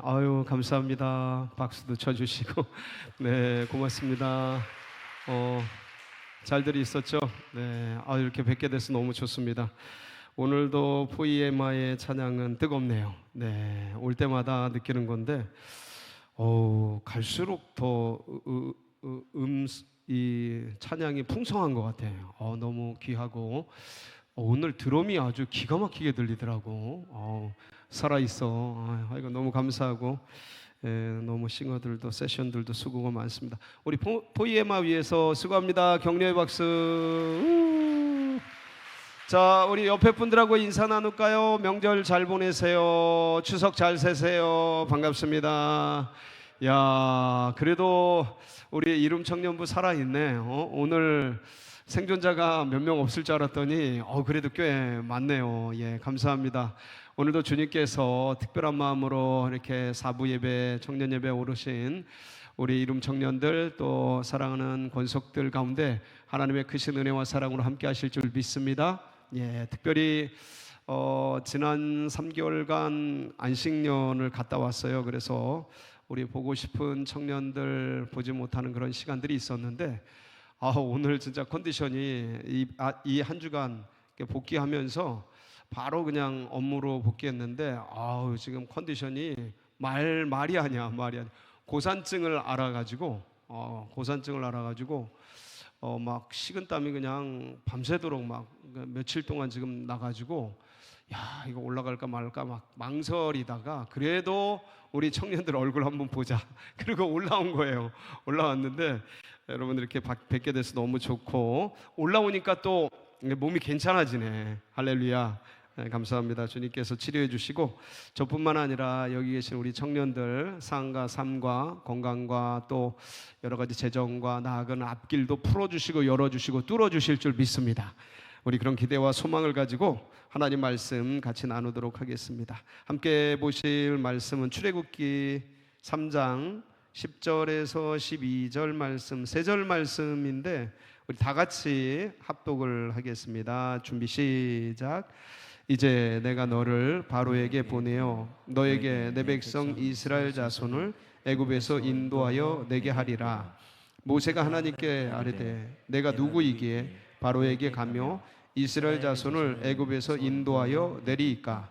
아유, 감사합니다. 박수도 쳐주시고. 네, 고맙습니다. 잘들이 있었죠? 네, 이렇게 뵙게 돼서 너무 좋습니다. 오늘도 포이에마의 찬양은 뜨겁네요. 네, 올 때마다 느끼는 건데, 갈수록 더 이 찬양이 풍성한 것 같아요. 너무 귀하고, 오늘 드럼이 아주 기가 막히게 들리더라고. 살아있어. 이거 너무 감사하고, 너무 싱어들도 세션들도 수고가 많습니다. 우리 포이에마 위해서 수고합니다. 격려의 박수. 자, 우리 옆에 분들하고 인사 나눌까요? 명절 잘 보내세요. 추석 잘 세세요. 반갑습니다. 야, 그래도 우리 이름 청년부 살아있네. 오늘 생존자가 몇 명 없을 줄 알았더니 그래도 꽤 많네요. 예, 감사합니다. 오늘도 주님께서 특별한 마음으로 이렇게 사부 예배, 청년 예배 오르신 우리 이름 청년들 또 사랑하는 권속들 가운데 하나님의 크신 은혜와 사랑으로 함께 하실 줄 믿습니다. 예, 특별히 지난 3개월간 안식년을 갔다 왔어요. 그래서 우리 보고 싶은 청년들 보지 못하는 그런 시간들이 있었는데 오늘 진짜 컨디션이 이 한 주간 복귀하면서 바로 그냥 업무로 복귀했는데 지금 컨디션이 말이 아니야. 고산증을 알아가지고 막 식은땀이 그냥 밤새도록 막 며칠 동안 지금 나가지고 이거 올라갈까 말까 막 망설이다가 그래도 우리 청년들 얼굴 한번 보자. 그리고 올라온 거예요. 올라왔는데 여러분 이렇게 뵙게 돼서 너무 좋고 올라오니까 또 몸이 괜찮아지네. 할렐루야. 네, 감사합니다. 주님께서 치료해 주시고 저뿐만 아니라 여기 계신 우리 청년들 상과 삶과 건강과 또 여러 가지 재정과 나아가는 앞길도 풀어주시고 열어주시고 뚫어주실 줄 믿습니다. 우리 그런 기대와 소망을 가지고 하나님 말씀 같이 나누도록 하겠습니다. 함께 보실 말씀은 출애굽기 3장 10절에서 12절 말씀 3절 말씀인데 우리 다 같이 합독을 하겠습니다. 준비 시작. 이제 내가 너를 바로에게 보내어 너에게 내 백성 이스라엘 자손을 애굽에서 인도하여 내게 하리라. 모세가 하나님께 아뢰되 내가 누구이기에 바로에게 가며 이스라엘 자손을 애굽에서 인도하여 내리이까.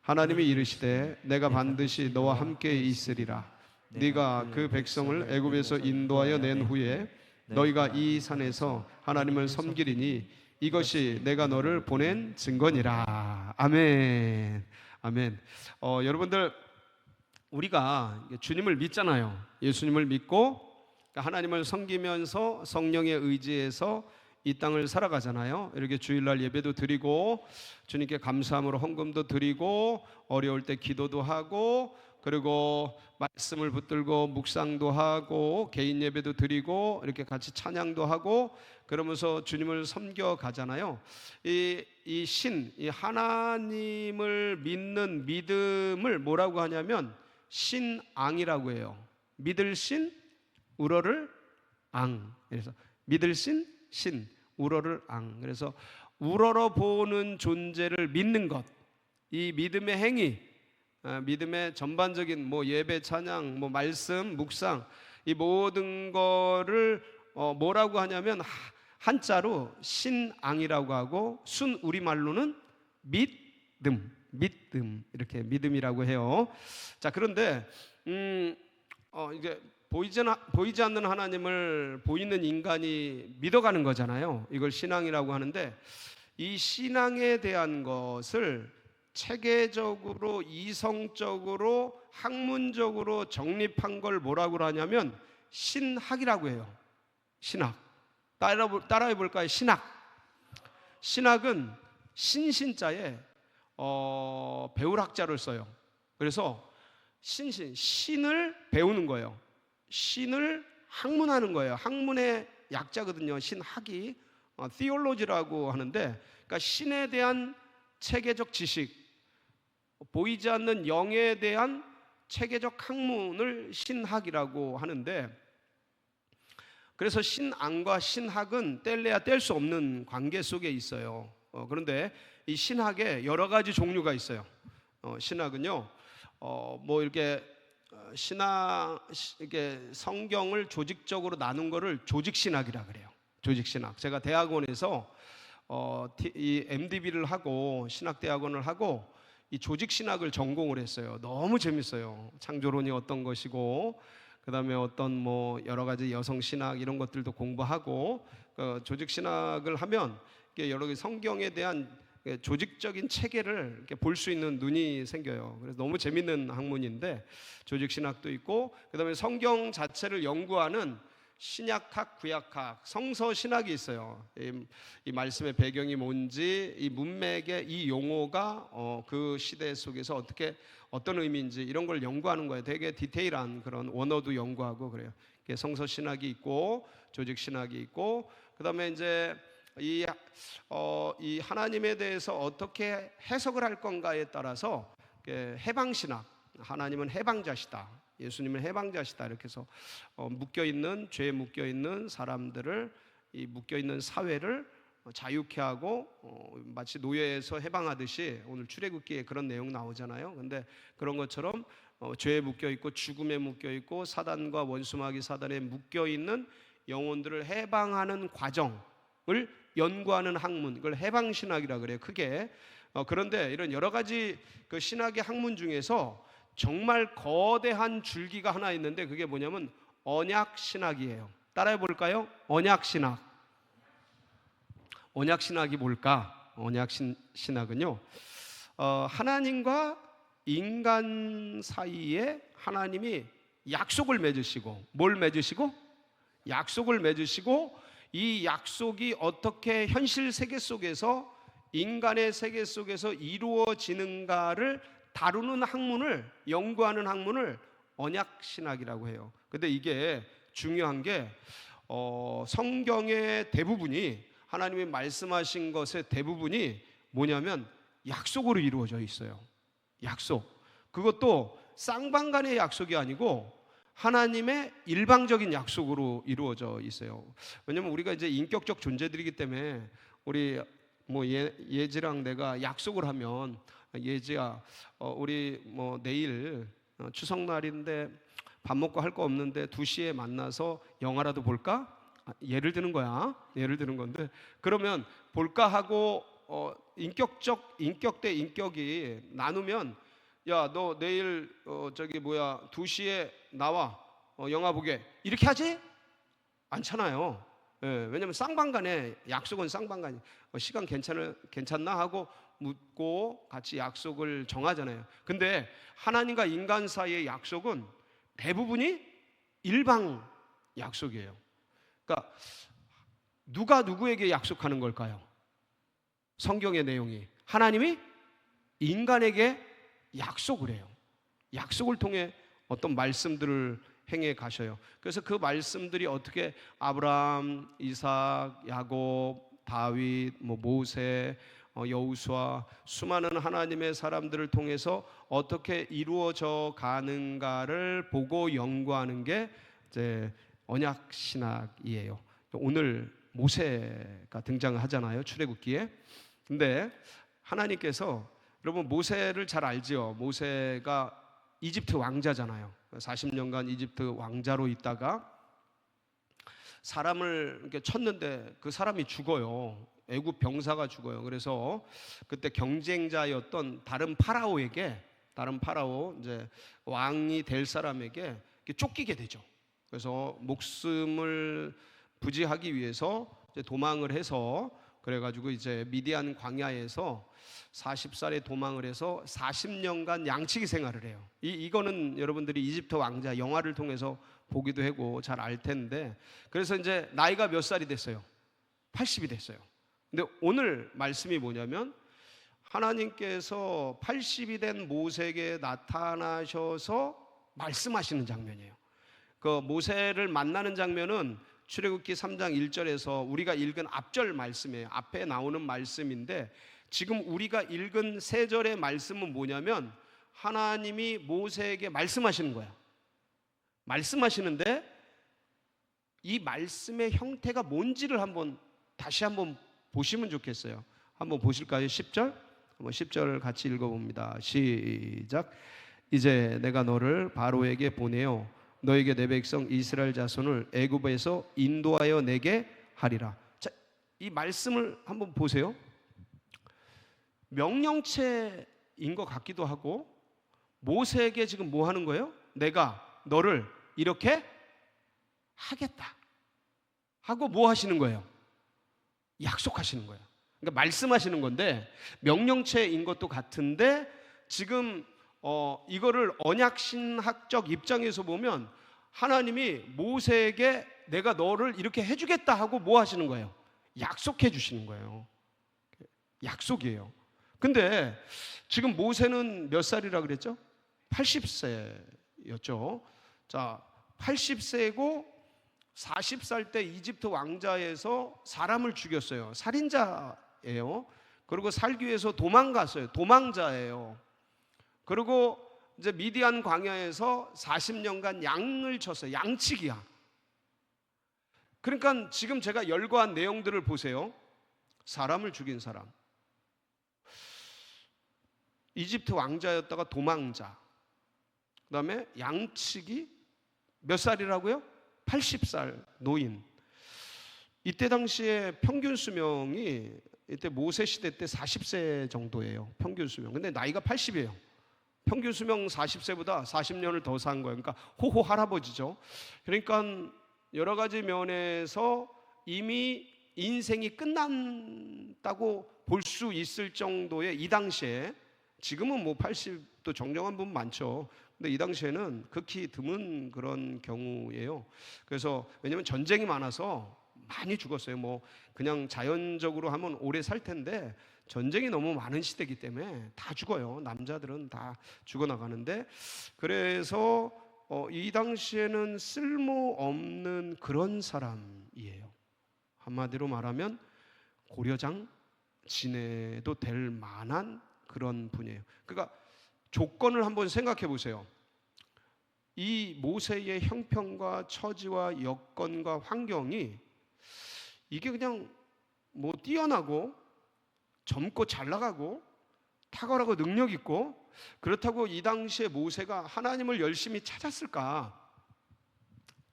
하나님이 이르시되 내가 반드시 너와 함께 있으리라. 네가 그 백성을 애굽에서 인도하여 낸 후에 너희가 이 산에서 하나님을 섬기리니 이것이 내가 너를 보낸 증거니라. 아멘. 아멘. 여러분들 우리가 주님을 믿잖아요. 예수님을 믿고 하나님을 섬기면서 성령의 의지에서 이 땅을 살아가잖아요. 이렇게 주일날 예배도 드리고 주님께 감사함으로 헌금도 드리고 어려울 때 기도도 하고 그리고 말씀을 붙들고 묵상도 하고 개인 예배도 드리고 이렇게 같이 찬양도 하고 그러면서 주님을 섬겨 가잖아요. 이 하나님을 믿는 믿음을 뭐라고 하냐면 신앙이라고 해요. 믿을 신, 우러를 앙. 그래서 믿을 신, 우러를 앙. 그래서 우러러 보는 존재를 믿는 것, 이 믿음의 행위, 믿음의 전반적인 예배, 찬양, 말씀, 묵상 이 모든 거를 뭐라고 하냐면 한자로 신앙이라고 하고 순 우리말로는 믿음 이렇게 믿음이라고 해요. 자, 그런데 이게 보이지 않는 하나님을 보이는 인간이 믿어가는 거잖아요. 이걸 신앙이라고 하는데 이 신앙에 대한 것을 체계적으로 이성적으로 학문적으로 정립한 걸 뭐라고 하냐면 신학이라고 해요. 신학. 따라해 볼까요? 신학은 신자에 배울 학자를 써요. 그래서 신을 배우는 거예요. 신을 학문하는 거예요. 학문의 약자거든요. 신학이 theology라고 하는데 그러니까 신에 대한 체계적 지식, 보이지 않는 영에 대한 체계적 학문을 신학이라고 하는데 그래서 신앙과 신학은 뗄래야 뗄 수 없는 관계 속에 있어요. 그런데 이 신학에 여러 가지 종류가 있어요. 신학은요, 이렇게 이게 성경을 조직적으로 나눈 거를 조직신학이라 그래요. 조직신학. 제가 대학원에서 이 MDB를 하고 신학대학원을 하고 이 조직신학을 전공을 했어요. 너무 재밌어요. 창조론이 어떤 것이고, 그 다음에 어떤 뭐 여러 가지 여성신학 이런 것들도 공부하고, 조직신학을 하면 여러 개 성경에 대한 조직적인 체계를 이렇게 볼 수 있는 눈이 생겨요. 그래서 너무 재밌는 학문인데, 조직신학도 있고, 그 다음에 성경 자체를 연구하는 신약학, 구약학, 성서신학이 있어요. 이 말씀의 배경이 뭔지, 이 문맥의 이 용어가 그 시대 속에서 어떤 의미인지 이런 걸 연구하는 거예요. 되게 디테일한 그런 원어도 연구하고 그래요. 성서신학이 있고 조직신학이 있고, 그 다음에 이제 이 하나님에 대해서 어떻게 해석을 할 건가에 따라서 해방신학, 하나님은 해방자시다, 예수님은 해방자시다, 이렇게 해서 죄에 묶여있는 사람들을, 이 묶여있는 사회를 자유케 하고 마치 노예에서 해방하듯이, 오늘 출애굽기에 그런 내용 나오잖아요. 근데 그런 것처럼 죄에 묶여있고 죽음에 묶여있고 사단과 원수마귀 사단에 묶여있는 영혼들을 해방하는 과정을 연구하는 학문, 그걸 해방신학이라 그래요, 크게. 그런데 이런 여러 가지 그 신학의 학문 중에서 정말 거대한 줄기가 하나 있는데, 그게 뭐냐면 언약신학이에요. 따라해 볼까요? 언약신학. 언약신학이 뭘까? 언약신학은요, 하나님과 인간 사이에 하나님이 약속을 맺으시고, 뭘 맺으시고? 약속을 맺으시고, 이 약속이 어떻게 현실 세계 속에서, 인간의 세계 속에서 이루어지는가를 다루는 학문을, 연구하는 학문을 언약신학이라고 해요. 근데 이게 중요한 게 성경의 대부분이, 하나님이 말씀하신 것의 대부분이 뭐냐면 약속으로 이루어져 있어요. 약속. 그것도 쌍방간의 약속이 아니고 하나님의 일방적인 약속으로 이루어져 있어요. 왜냐면 우리가 이제 인격적 존재들이기 때문에, 우리 뭐 예지랑 내가 약속을 하면, 예지야, 우리 뭐 내일 추석날인데 밥 먹고 할 거 없는데 2시에 만나서 영화라도 볼까? 예를 드는 거야. 예를 드는 건데, 그러면 볼까 하고 인격 대 인격이 나누면, 야, 너 내일 2시에 나와, 영화 보게, 이렇게 하지? 않잖아요. 예, 왜냐면 쌍방간에, 약속은 쌍방간이, 시간 괜찮나 하고 묻고 같이 약속을 정하잖아요. 근데 하나님과 인간 사이의 약속은 대부분이 일방 약속이에요. 그러니까 누가 누구에게 약속하는 걸까요? 성경의 내용이 하나님이 인간에게 약속을 해요. 약속을 통해 어떤 말씀들을 행해 가셔요. 그래서 그 말씀들이 어떻게 아브라함, 이삭, 야곱, 다윗, 모세, 여호수아, 수많은 하나님의 사람들을 통해서 어떻게 이루어져 가는가를 보고 연구하는 게 이제 언약 신학이에요. 오늘 모세가 등장하잖아요, 출애굽기에. 근데 하나님께서, 여러분 모세를 잘 알죠? 모세가 이집트 왕자잖아요. 40년간 이집트 왕자로 있다가 사람을 이렇게 쳤는데 그 사람이 죽어요. 애굽 병사가 죽어요. 그래서 그때 경쟁자였던 다른 파라오, 이제 왕이 될 사람에게 쫓기게 되죠. 그래서 목숨을 부지하기 위해서 이제 도망을 해서, 그래가지고 이제 미디안 광야에서 40살에 도망을 해서 40년간 양치기 생활을 해요. 이거는 여러분들이 이집트 왕자 영화를 통해서 보기도 하고 잘 알 텐데, 그래서 이제 나이가 몇 살이 됐어요? 80이 됐어요. 근데 오늘 말씀이 뭐냐면, 하나님께서 80이 된 모세에게 나타나셔서 말씀하시는 장면이에요. 그 모세를 만나는 장면은 출애굽기 3장 1절에서 우리가 읽은 앞절 말씀이에요. 앞에 나오는 말씀인데, 지금 우리가 읽은 3절의 말씀은 뭐냐면 하나님이 모세에게 말씀하시는 거야. 말씀하시는데 이 말씀의 형태가 뭔지를 다시 한번 보시면 좋겠어요. 한번 보실까요? 10절? 한번 10절 같이 읽어봅니다. 시작. 이제 내가 너를 바로에게 보내어 너에게 내 백성 이스라엘 자손을 애굽에서 인도하여 내게 하리라. 자, 이 말씀을 한번 보세요. 명령체인 것 같기도 하고, 모세에게 지금 뭐 하는 거예요? 내가 너를 이렇게 하겠다 하고 뭐 하시는 거예요? 약속하시는 거예요. 그러니까 말씀하시는 건데, 명령체인 것도 같은데 지금 이거를 언약신학적 입장에서 보면 하나님이 모세에게 내가 너를 이렇게 해주겠다 하고 뭐 하시는 거예요? 약속해 주시는 거예요. 약속이에요. 근데 지금 모세는 몇 살이라 그랬죠? 80세였죠. 자, 80세고 40살 때 이집트 왕자에서 사람을 죽였어요. 살인자예요. 그리고 살기 위해서 도망갔어요. 도망자예요. 그리고 이제 미디안 광야에서 40년간 양을 쳤어요. 양치기야. 그러니까 지금 제가 열거한 내용들을 보세요. 사람을 죽인 사람, 이집트 왕자였다가 도망자, 그 다음에 양치기, 몇 살이라고요? 80살 노인. 이때 당시에 평균 수명이, 이때 모세 시대 때 40세 정도예요. 평균 수명. 근데 나이가 80이에요. 평균 수명 40세보다 40년을 더 산 거예요. 그러니까 호호 할아버지죠. 그러니까 여러 가지 면에서 이미 인생이 끝난다고 볼 수 있을 정도의, 이 당시에, 지금은 뭐 80도 정정한 분 많죠. 근데 이 당시에는 극히 드문 그런 경우예요. 그래서 왜냐하면 전쟁이 많아서 많이 죽었어요. 뭐 그냥 자연적으로 하면 오래 살 텐데 전쟁이 너무 많은 시대이기 때문에 다 죽어요. 남자들은 다 죽어나가는데, 그래서 이 당시에는 쓸모없는 그런 사람이에요. 한마디로 말하면 고려장 지내도 될 만한 그런 분이에요. 그러니까 조건을 한번 생각해 보세요. 이 모세의 형편과 처지와 여건과 환경이, 이게 그냥 뭐 뛰어나고 젊고 잘 나가고 탁월하고 능력 있고, 그렇다고 이 당시에 모세가 하나님을 열심히 찾았을까?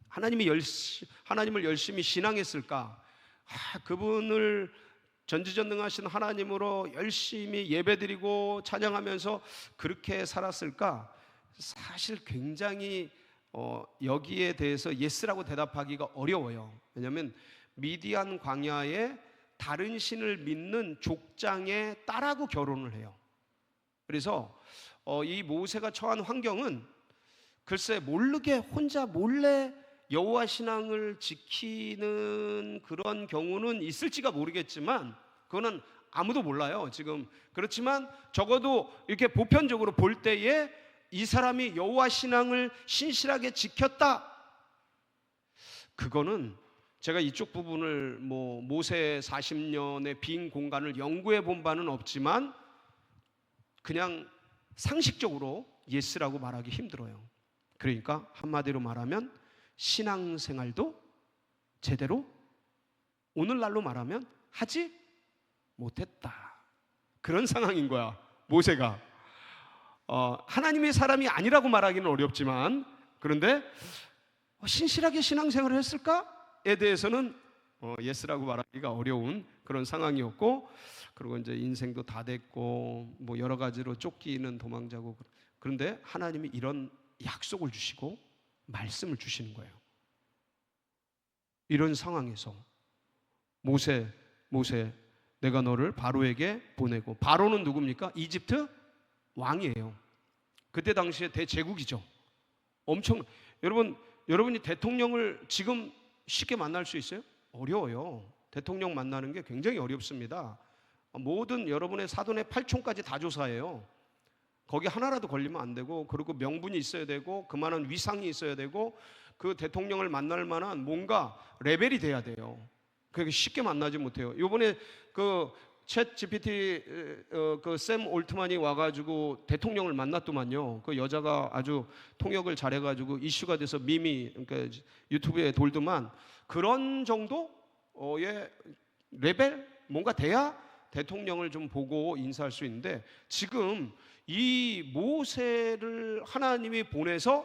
하나님을 열심히 신앙했을까? 그분을 전지전능하신 하나님으로 열심히 예배드리고 찬양하면서 그렇게 살았을까? 사실 굉장히 여기에 대해서 예스라고 대답하기가 어려워요. 왜냐하면 미디안 광야에 다른 신을 믿는 족장의 딸하고 결혼을 해요. 그래서 이 모세가 처한 환경은 글쎄 모르게 혼자 몰래 여호와 신앙을 지키는 그런 경우는 있을지가 모르겠지만, 그거는 아무도 몰라요 지금. 그렇지만 적어도 이렇게 보편적으로 볼 때에 이 사람이 여호와 신앙을 신실하게 지켰다, 그거는 제가 이쪽 부분을 뭐 모세 40년의 빈 공간을 연구해 본 바는 없지만 그냥 상식적으로 예스라고 말하기 힘들어요. 그러니까 한마디로 말하면 신앙생활도 제대로, 오늘날로 말하면 하지 못했다, 그런 상황인 거야 모세가. 하나님의 사람이 아니라고 말하기는 어렵지만, 그런데 신실하게 신앙생활을 했을까에 대해서는 예스라고 말하기가 어려운 그런 상황이었고, 그리고 이제 인생도 다 됐고 뭐 여러 가지로 쫓기는 도망자고, 그런데 하나님이 이런 약속을 주시고 말씀을 주시는 거예요. 이런 상황에서 모세 내가 너를 바로에게 보내고, 바로는 누굽니까? 이집트 왕이에요. 그때 당시에 대제국이죠. 엄청, 여러분이 대통령을 지금 쉽게 만날 수 있어요? 어려워요. 대통령 만나는 게 굉장히 어렵습니다. 모든 여러분의 사돈의 팔촌까지 다 조사해요. 거기 하나라도 걸리면 안 되고, 그리고 명분이 있어야 되고, 그만한 위상이 있어야 되고, 그 대통령을 만날 만한 뭔가 레벨이 돼야 돼요. 그렇게 쉽게 만나지 못해요. 이번에 그 챗 GPT 그 샘 올트만이 와가지고 대통령을 만났더만요. 그 여자가 아주 통역을 잘해가지고 이슈가 돼서 밈이, 그러니까 유튜브에 돌더만, 그런 정도의 레벨 뭔가 돼야 대통령을 좀 보고 인사할 수 있는데, 지금 이 모세를 하나님이 보내서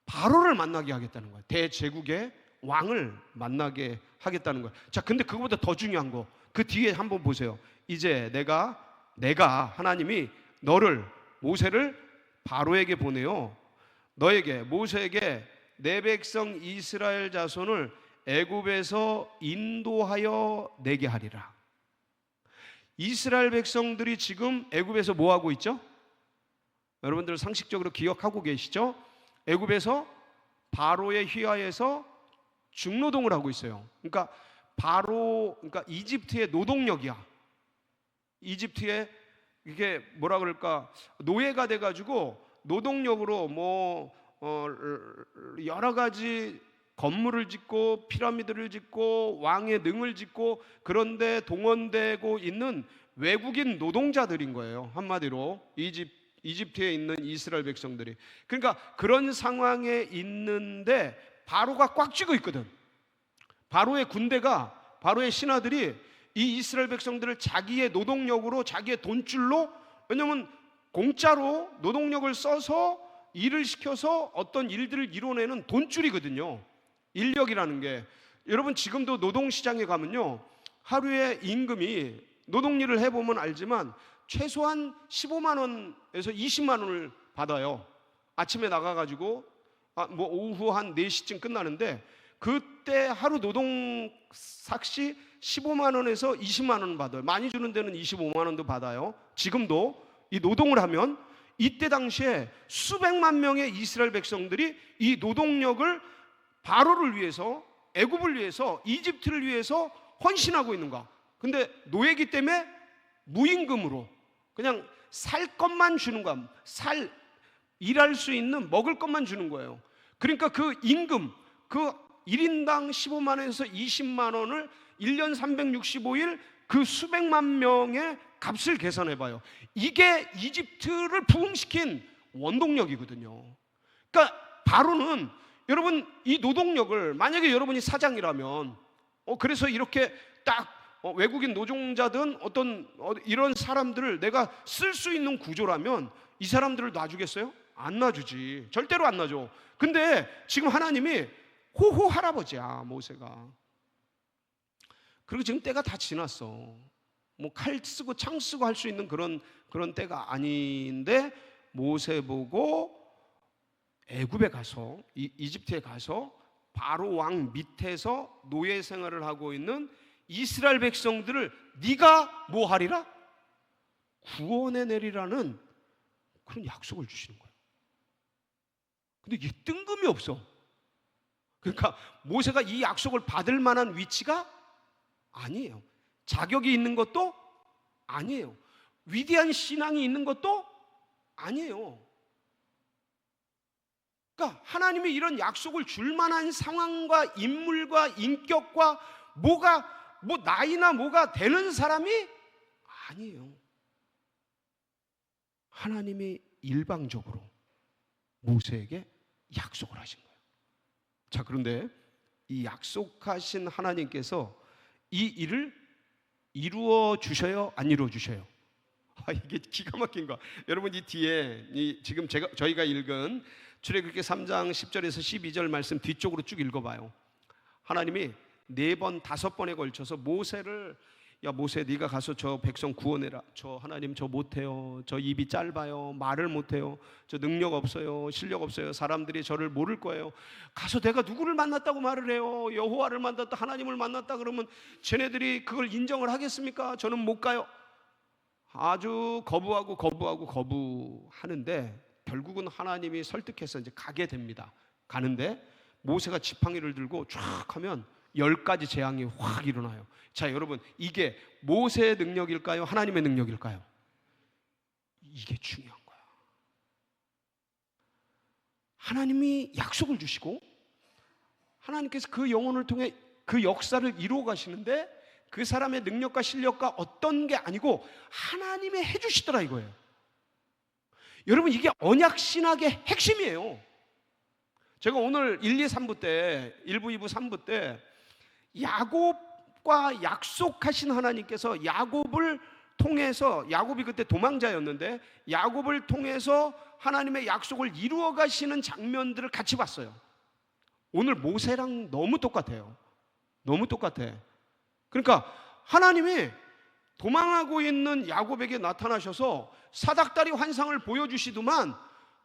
바로를 만나게 하겠다는 거예요. 대제국의 왕을 만나게 하겠다는 거예요. 자, 근데 그거보다 더 중요한 거, 그 뒤에 한번 보세요. 이제 내가 하나님이 너를, 모세를 바로에게 보내요. 너에게, 모세에게 내 백성 이스라엘 자손을 애굽에서 인도하여 내게 하리라. 이스라엘 백성들이 지금 애굽에서 뭐 하고 있죠? 여러분들 상식적으로 기억하고 계시죠? 애굽에서 바로의 휘하에서 중노동을 하고 있어요. 그러니까 그러니까 이집트의 노동력이야. 이집트의 이게 뭐라 그럴까, 노예가 돼가지고 노동력으로 여러 가지 건물을 짓고 피라미드를 짓고 왕의 능을 짓고, 그런데 동원되고 있는 외국인 노동자들인 거예요. 한마디로 이집트에 있는 이스라엘 백성들이. 그러니까 그런 상황에 있는데 바로가 꽉 쥐고 있거든. 바로의 군대가, 바로의 신하들이 이 이스라엘 백성들을 자기의 노동력으로, 자기의 돈줄로, 왜냐하면 공짜로 노동력을 써서 일을 시켜서 어떤 일들을 이뤄내는 돈줄이거든요. 인력이라는 게. 여러분 지금도 노동시장에 가면요, 하루에 임금이, 노동일을 해보면 알지만 최소한 15만 원에서 20만 원을 받아요. 아침에 나가가지고 오후 한 4시쯤 끝나는데, 그때 하루 노동 삭시 15만 원에서 20만 원 받아요. 많이 주는 데는 25만 원도 받아요. 지금도 이 노동을 하면, 이때 당시에 수백만 명의 이스라엘 백성들이 이 노동력을 바로를 위해서, 애굽을 위해서, 이집트를 위해서 헌신하고 있는 거야. 근데 노예기 때문에 무임금으로 그냥 살 것만 주는 거야. 일할 수 있는, 먹을 것만 주는 거예요. 그러니까 그 임금, 그 1인당 15만 원에서 20만 원을 1년 365일 그 수백만 명의 값을 계산해 봐요. 이게 이집트를 부흥시킨 원동력이거든요. 그러니까 바로는, 여러분 이 노동력을, 만약에 여러분이 사장이라면 그래서 이렇게 딱 외국인 노동자든 이런 사람들을 내가 쓸 수 있는 구조라면 이 사람들을 놔주겠어요? 안 놔주지. 절대로 안 놔줘. 근데 지금 하나님이 호호 할아버지야, 모세가. 그리고 지금 때가 다 지났어. 칼 쓰고 창 쓰고 할 수 있는 그런 때가 아닌데, 모세 보고 애굽에 가서, 이집트에 가서 바로 왕 밑에서 노예 생활을 하고 있는 이스라엘 백성들을 네가 뭐 하리라? 구원해 내리라는 그런 약속을 주시는 거예요. 근데 이게 뜬금이 없어. 그러니까 모세가 이 약속을 받을 만한 위치가 아니에요. 자격이 있는 것도 아니에요. 위대한 신앙이 있는 것도 아니에요. 그러니까 하나님이 이런 약속을 줄 만한 상황과 인물과 인격과 나이나 뭐가 되는 사람이 아니에요. 하나님이 일방적으로 모세에게 약속을 하신 거예요. 자, 그런데 이 약속하신 하나님께서 이 일을 이루어 주셔요, 안 이루어 주셔요? 이게 기가 막힌 거. 여러분 이 뒤에 지금 저희가 읽은 출애굽기 3장 10절에서 12절 말씀 뒤쪽으로 쭉 읽어봐요. 하나님이 4번 5번에 걸쳐서 모세를, 야 모세 네가 가서 저 백성 구원해라. 저 하나님 저 못해요. 저 입이 짧아요. 말을 못해요. 저 능력 없어요. 실력 없어요. 사람들이 저를 모를 거예요. 가서 내가 누구를 만났다고 말을 해요. 여호와를 만났다, 하나님을 만났다 그러면 쟤네들이 그걸 인정을 하겠습니까? 저는 못 가요. 아주 거부하는데 결국은 하나님이 설득해서 이제 가게 됩니다. 가는데 모세가 지팡이를 들고 쫙 하면 10가지 재앙이 확 일어나요. 자, 여러분 이게 모세의 능력일까요? 하나님의 능력일까요? 이게 중요한 거야. 하나님이 약속을 주시고 하나님께서 그 영혼을 통해 그 역사를 이루어 가시는데, 그 사람의 능력과 실력과 어떤 게 아니고 하나님이 해주시더라 이거예요. 여러분 이게 언약 신학의 핵심이에요. 제가 오늘 1, 2, 3부 때, 1부, 2부, 3부 때 야곱 야곱과 약속하신 하나님께서 야곱을 통해서, 야곱이 그때 도망자였는데 야곱을 통해서 하나님의 약속을 이루어 가시는 장면들을 같이 봤어요. 오늘 모세랑 너무 똑같아요. 너무 똑같아. 그러니까 하나님이 도망하고 있는 야곱에게 나타나셔서 사닥다리 환상을 보여주시더만,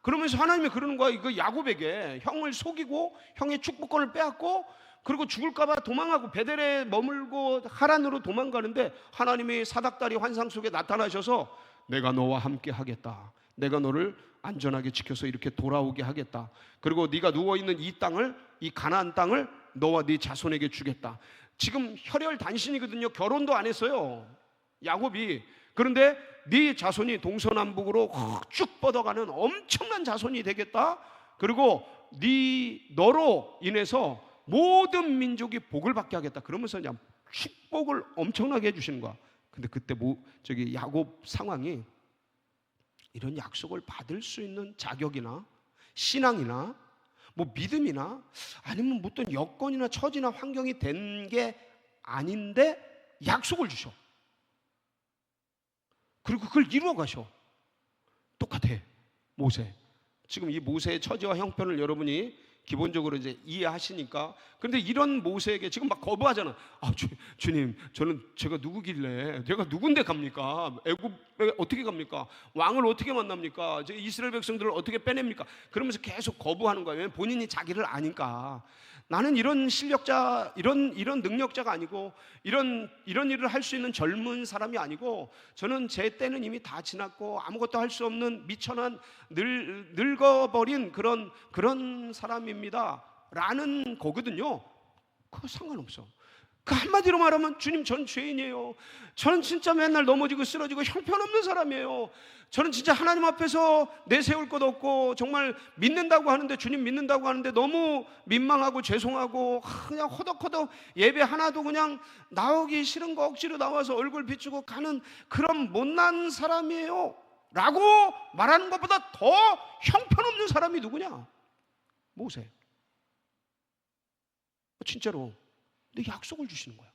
그러면서 하나님이 그러는 거야. 이거 야곱에게 형을 속이고 형의 축복권을 빼앗고 그리고 죽을까봐 도망하고 베델에 머물고 하란으로 도망가는데 하나님이 사닥다리 환상 속에 나타나셔서 내가 너와 함께 하겠다. 내가 너를 안전하게 지켜서 이렇게 돌아오게 하겠다. 그리고 네가 누워있는 이 땅을, 이 가나안 땅을 너와 네 자손에게 주겠다. 지금 혈혈단신이거든요. 결혼도 안 했어요, 야곱이. 그런데 네 자손이 동서남북으로 쭉 뻗어가는 엄청난 자손이 되겠다. 그리고 너로 인해서 모든 민족이 복을 받게 하겠다. 그러면서 그냥 축복을 엄청나게 해주시는 거야. 근데 그때 야곱 상황이 이런 약속을 받을 수 있는 자격이나 신앙이나 믿음이나 아니면 어떤 여건이나 처지나 환경이 된 게 아닌데 약속을 주셔. 그리고 그걸 이루어 가셔. 똑같아, 모세. 지금 이 모세의 처지와 형편을 여러분이 기본적으로 이제 이해하시니까. 그런데 이런 모세에게 지금 막 거부하잖아. 주님, 제가 누구길래, 제가 누군데 갑니까? 애굽에 어떻게 갑니까? 왕을 어떻게 만납니까? 이스라엘 백성들을 어떻게 빼냅니까? 그러면서 계속 거부하는 거예요. 왜냐면 본인이 자기를 아니까. 나는 이런 실력자, 이런 능력자가 아니고 이런 일을 할 수 있는 젊은 사람이 아니고, 저는 제 때는 이미 다 지났고 아무것도 할 수 없는 미천한 늙어버린 그런 사람입니다 라는 거거든요. 그거 상관없어. 그 한마디로 말하면, 주님, 전 죄인이에요. 저는 진짜 맨날 넘어지고 쓰러지고 형편없는 사람이에요. 저는 진짜 하나님 앞에서 내세울 것 없고, 정말 믿는다고 하는데, 주님 믿는다고 하는데 너무 민망하고 죄송하고 그냥 허덕허덕 예배 하나도 그냥 나오기 싫은 거 억지로 나와서 얼굴 비추고 가는 그런 못난 사람이에요 라고 말하는 것보다 더 형편없는 사람이 누구냐? 모세. 진짜로. 근데 약속을 주시는 거야.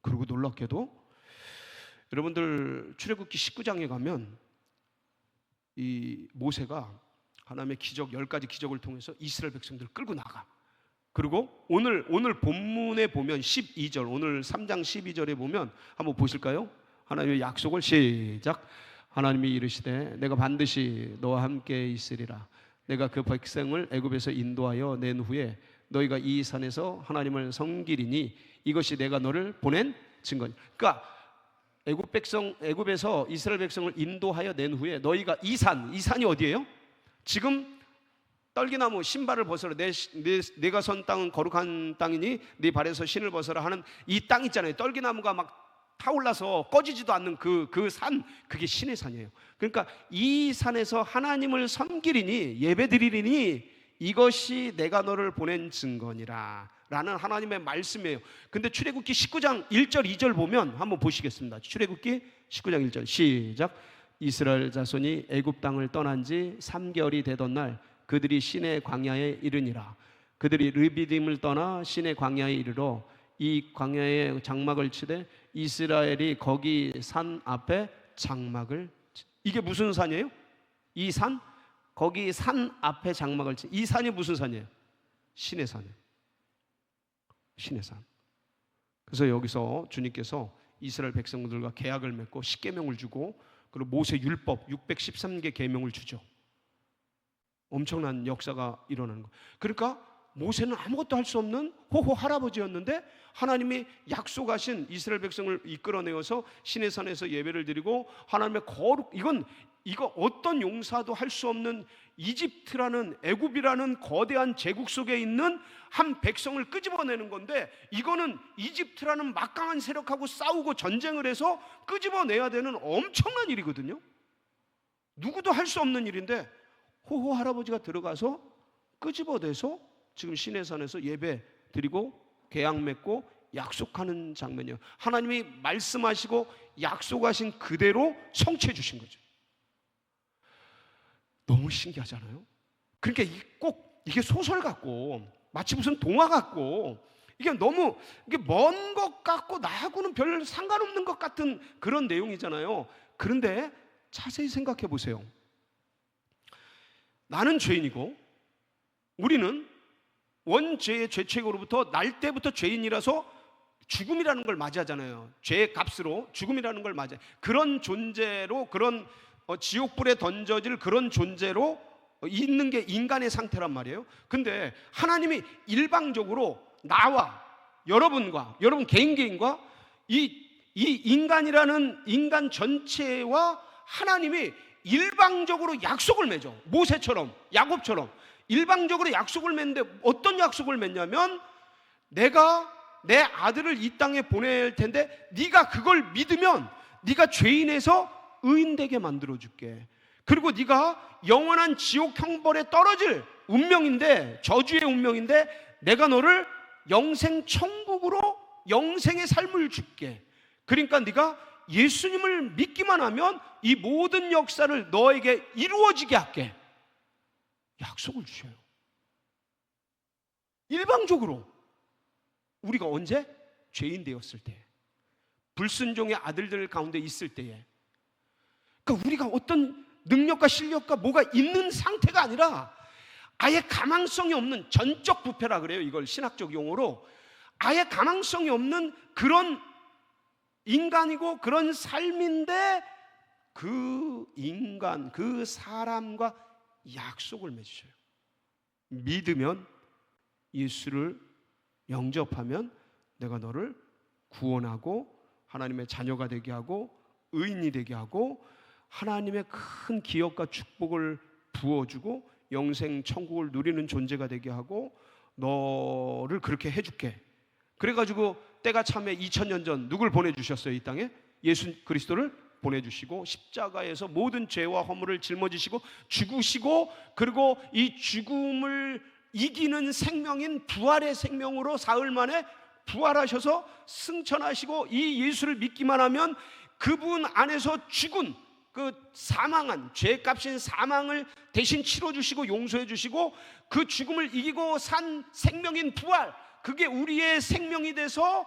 그리고 놀랍게도 여러분들 출애굽기 19장에 가면 이 모세가 하나님의 기적, 10가지 기적을 통해서 이스라엘 백성들을 끌고 나가. 그리고 오늘 본문에 보면 12절, 오늘 3장 12절에 보면 한번 보실까요? 하나님의 약속을 시작. 하나님이 이르시되 내가 반드시 너와 함께 있으리라. 내가 그 백성을 애굽에서 인도하여 낸 후에 너희가 이 산에서 하나님을 섬기리니 이것이 내가 너를 보낸 증거니. 그러니까 애굽에서 이스라엘 백성을 인도하여 낸 후에 너희가 이 산이 어디예요? 지금 떨기나무 신발을 벗어라, 내가 선 땅은 거룩한 땅이니 네 발에서 신을 벗어라 하는 이 땅 있잖아요. 떨기나무가 막 타올라서 꺼지지도 않는 그 산, 그게 신의 산이에요. 그러니까 이 산에서 하나님을 섬기리니, 예배드리리니 이것이 내가 너를 보낸 증거니라 라는 하나님의 말씀이에요. 근데 출애굽기 19장 1절 2절 보면 한번 보시겠습니다. 출애굽기 19장 1절 시작. 이스라엘 자손이 애굽 땅을 떠난 지 3개월이 되던 날 그들이 시내 광야에 이르니라. 그들이 르비딤을 떠나 시내 광야에 이르러 이 광야에 장막을 치되 이스라엘이 거기 산 앞에 장막을 이게 무슨 산이에요? 이 산? 거기 산 앞에 장막을 치. 이 산이 무슨 산이에요? 신의 산이에요. 신의 산. 그래서 여기서 주님께서 이스라엘 백성들과 계약을 맺고 십계명을 주고, 그리고 모세 율법 613개 계명을 주죠. 엄청난 역사가 일어나는 거예요. 그러니까 모세는 아무것도 할 수 없는 호호 할아버지였는데 하나님이 약속하신 이스라엘 백성을 이끌어내어서 신의 산에서 예배를 드리고 하나님의 이거 어떤 용사도 할 수 없는 이집트라는, 애굽이라는 거대한 제국 속에 있는 한 백성을 끄집어내는 건데, 이거는 이집트라는 막강한 세력하고 싸우고 전쟁을 해서 끄집어내야 되는 엄청난 일이거든요. 누구도 할 수 없는 일인데 호호 할아버지가 들어가서 끄집어내서 지금 시내산에서 예배 드리고 계약 맺고 약속하는 장면이에요. 하나님이 말씀하시고 약속하신 그대로 성취해 주신 거죠. 너무 신기하잖아요. 그러니까 꼭 이게 소설 같고 마치 무슨 동화 같고 이게 너무 이게 먼 것 같고 나하고는 별 상관없는 것 같은 그런 내용이잖아요. 그런데 자세히 생각해 보세요. 나는 죄인이고 우리는 원죄의 죄책으로부터 날 때부터 죄인이라서 죽음이라는 걸 맞이하잖아요. 죄의 값으로 죽음이라는 걸 맞이해요. 그런 존재로, 그런 지옥불에 던져질 그런 존재로 있는 게 인간의 상태란 말이에요. 근데 하나님이 일방적으로 나와 여러분과 여러분 개인과 이 인간이라는 인간 전체와 하나님이 일방적으로 약속을 맺어. 모세처럼, 야곱처럼 일방적으로 약속을 맺는데 어떤 약속을 맺냐면 내가 내 아들을 이 땅에 보낼 텐데 네가 그걸 믿으면 네가 죄인에서 의인되게 만들어줄게. 그리고 네가 영원한 지옥 형벌에 떨어질 운명인데, 저주의 운명인데 내가 너를 영생 천국으로 영생의 삶을 줄게. 그러니까 네가 예수님을 믿기만 하면 이 모든 역사를 너에게 이루어지게 할게. 약속을 주셔요. 일방적으로. 우리가 언제? 죄인 되었을 때, 불순종의 아들들 가운데 있을 때에. 그러니까 우리가 어떤 능력과 실력과 뭐가 있는 상태가 아니라 아예 가망성이 없는, 전적 부패라 그래요. 이걸 신학적 용어로. 아예 가망성이 없는 그런 인간이고 그런 삶인데 그 인간, 그 사람과 약속을 맺으셔요. 믿으면, 예수를 영접하면 내가 너를 구원하고 하나님의 자녀가 되게 하고 의인이 되게 하고 하나님의 큰 기업과 축복을 부어주고 영생 천국을 누리는 존재가 되게 하고 너를 그렇게 해줄게. 그래가지고 때가 참에 2000년 전 누굴 보내주셨어요? 이 땅에 예수 그리스도를 보내주시고 십자가에서 모든 죄와 허물을 짊어지시고 죽으시고, 그리고 이 죽음을 이기는 생명인 부활의 생명으로 사흘 만에 부활하셔서 승천하시고, 이 예수를 믿기만 하면 그분 안에서 죽은 그 사망한 죄값인 사망을 대신 치러주시고 용서해 주시고 그 죽음을 이기고 산 생명인 부활, 그게 우리의 생명이 돼서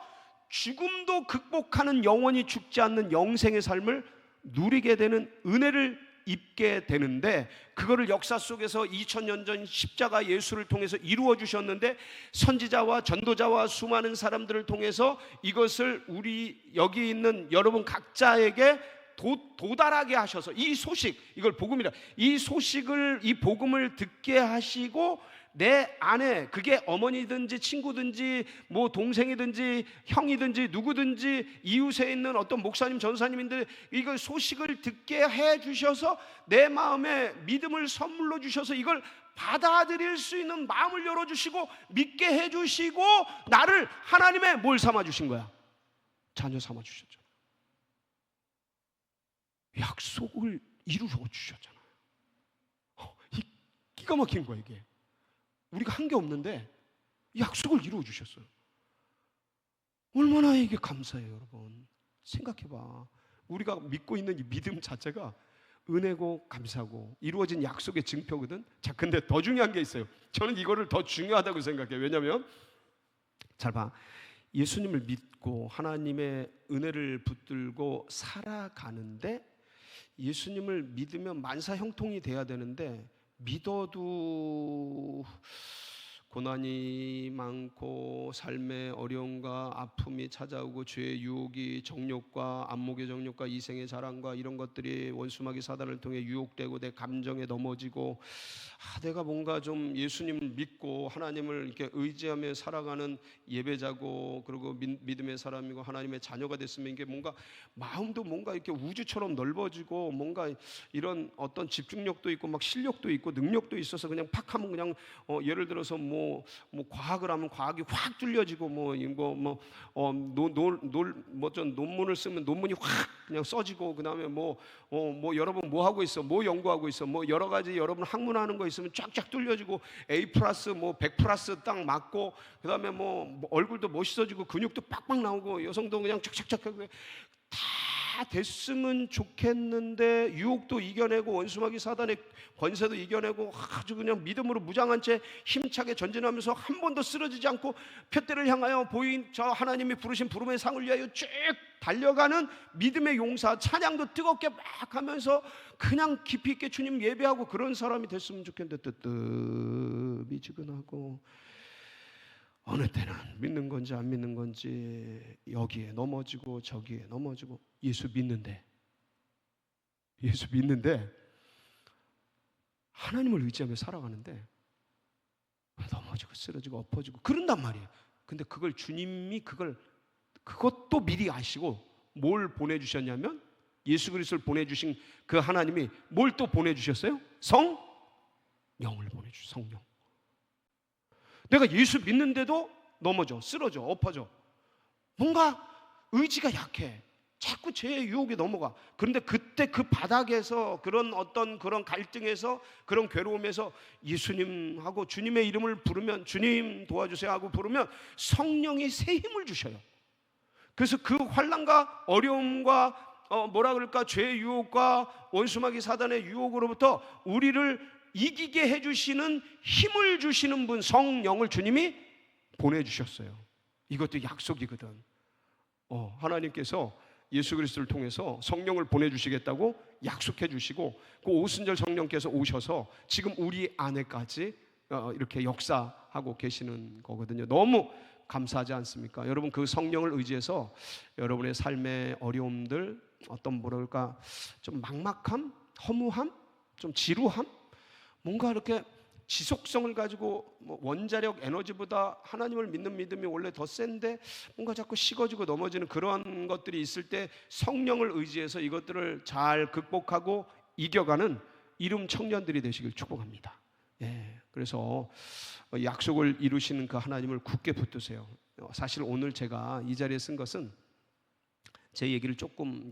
죽음도 극복하는 영원히 죽지 않는 영생의 삶을 누리게 되는 은혜를 입게 되는데, 그거를 역사 속에서 2000년 전 십자가 예수를 통해서 이루어 주셨는데 선지자와 전도자와 수많은 사람들을 통해서 이것을 우리 여기 있는 여러분 각자에게 도달하게 하셔서 이 소식, 이걸 복음이라, 이 소식을, 이 복음을 듣게 하시고 내 안에, 그게 어머니든지 친구든지 뭐 동생이든지 형이든지 누구든지 이웃에 있는 어떤 목사님 전사님인데 이걸 소식을 듣게 해 주셔서 내 마음에 믿음을 선물로 주셔서 이걸 받아들일 수 있는 마음을 열어주시고 믿게 해주시고 나를 하나님의 뭘 삼아주신 거야? 자녀 삼아주셨죠. 약속을 이루어 주셨잖아요. 기가 막힌 거야 이게. 우리가 한 게 없는데 약속을 이루어 주셨어요. 얼마나 이게 감사해요. 여러분 생각해봐. 우리가 믿고 있는 이 믿음 자체가 은혜고 감사고 이루어진 약속의 증표거든. 자, 근데 더 중요한 게 있어요. 저는 이거를 더 중요하다고 생각해요. 왜냐하면 잘 봐, 예수님을 믿고 하나님의 은혜를 붙들고 살아가는데, 예수님을 믿으면 만사 형통이 돼야 되는데 믿어도 고난이 많고 삶의 어려움과 아픔이 찾아오고 죄의 유혹이, 정욕과 안목의 정욕과 이생의 자랑과 이런 것들이 원수마귀 사단을 통해 유혹되고 내 감정에 넘어지고, 내가 뭔가 좀 예수님을 믿고 하나님을 이렇게 의지하며 살아가는 예배자고 그리고 믿음의 사람이고 하나님의 자녀가 됐으면 이게 뭔가 마음도 뭔가 이렇게 우주처럼 넓어지고 뭔가 이런 어떤 집중력도 있고 막 실력도 있고 능력도 있어서 그냥 팍 하면 그냥 예를 들어서 뭐 과학을 하면 과학이 확 뚫려지고 논문을 쓰면 논문이 확 그냥 써지고, 그다음에 여러분 뭐 하고 있어, 뭐 연구하고 있어, 뭐 여러 가지 여러분 학문하는 거 있으면 쫙쫙 뚫려지고 A 플러스 100 플러스 딱 맞고, 그다음에 얼굴도 멋있어지고 근육도 빡빡 나오고 여성도 그냥 착착착 다 다 됐으면 좋겠는데 유혹도 이겨내고 원수마귀 사단의 권세도 이겨내고 아주 그냥 믿음으로 무장한 채 힘차게 전진하면서 한 번도 쓰러지지 않고 표대를 향하여 보인 저 하나님이 부르신 부름의 상을 위하여 쭉 달려가는 믿음의 용사, 찬양도 뜨겁게 막 하면서 그냥 깊이 있게 주님 예배하고 그런 사람이 됐으면 좋겠는데 뜨뜻미지근하고 어느 때는 믿는 건지 안 믿는 건지 여기에 넘어지고 저기에 넘어지고 예수 믿는데 하나님을 의지하며 살아가는데 넘어지고 쓰러지고 엎어지고 그런단 말이에요. 근데 그걸 주님이 그것도 미리 아시고 뭘 보내주셨냐면 예수 그리스도를 보내주신 그 하나님이 뭘 또 보내주셨어요? 성령을 보내주셨어요. 성령. 내가 예수 믿는데도 넘어져, 쓰러져, 엎어져. 뭔가 의지가 약해. 자꾸 죄의 유혹에 넘어가. 그런데 그때 그 바닥에서 그런 어떤 그런 갈등에서 그런 괴로움에서 예수님하고 주님의 이름을 부르면 주님 도와주세요 하고 부르면 성령이 새 힘을 주셔요. 그래서 그 환난과 어려움과 뭐라 그럴까 죄의 유혹과 원수마귀 사단의 유혹으로부터 우리를 이기게 해주시는 힘을 주시는 분 성령을 주님이 보내주셨어요. 이것도 약속이거든. 하나님께서 예수 그리스도를 통해서 성령을 보내주시겠다고 약속해 주시고 그 오순절 성령께서 오셔서 지금 우리 안에까지 이렇게 역사하고 계시는 거거든요. 너무 감사하지 않습니까? 여러분 그 성령을 의지해서 여러분의 삶의 어려움들 어떤 뭐랄까 좀 막막함, 허무함, 좀 지루함 뭔가 이렇게 지속성을 가지고 원자력 에너지보다 하나님을 믿는 믿음이 원래 더 센데 뭔가 자꾸 식어지고 넘어지는 그런 것들이 있을 때 성령을 의지해서 이것들을 잘 극복하고 이겨가는 이름 청년들이 되시길 축복합니다. 그래서 약속을 이루시는 그 하나님을 굳게 붙드세요. 사실 오늘 제가 이 자리에 쓴 것은 제 얘기를 조금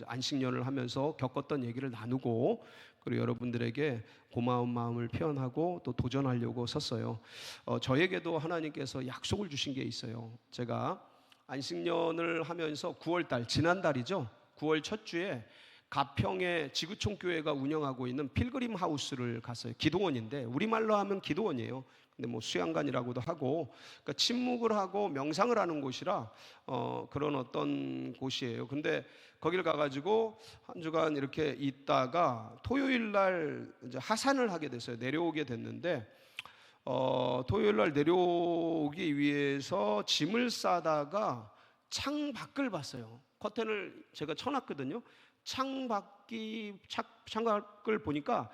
안식년을 하면서 겪었던 얘기를 나누고 그리고 여러분들에게 고마운 마음을 표현하고 또 도전하려고 섰어요. 저에게도 하나님께서 약속을 주신 게 있어요. 제가 안식년을 하면서 9월달 지난달이죠. 9월 첫 주에 가평에 지구촌교회가 운영하고 있는 필그림 하우스를 갔어요. 기도원인데 우리말로 하면 기도원이에요. 근데 뭐 수양관이라고도 하고 그러니까 침묵을 하고 명상을 하는 곳이라 그런 어떤 곳이에요. 근데 거기를 가가지고 한 주간 이렇게 있다가 토요일 날 이제 하산을 하게 됐어요. 내려오게 됐는데 토요일 날 내려오기 위해서 짐을 싸다가 창 밖을 봤어요. 커튼을 제가 쳐놨거든요. 창밖을 보니까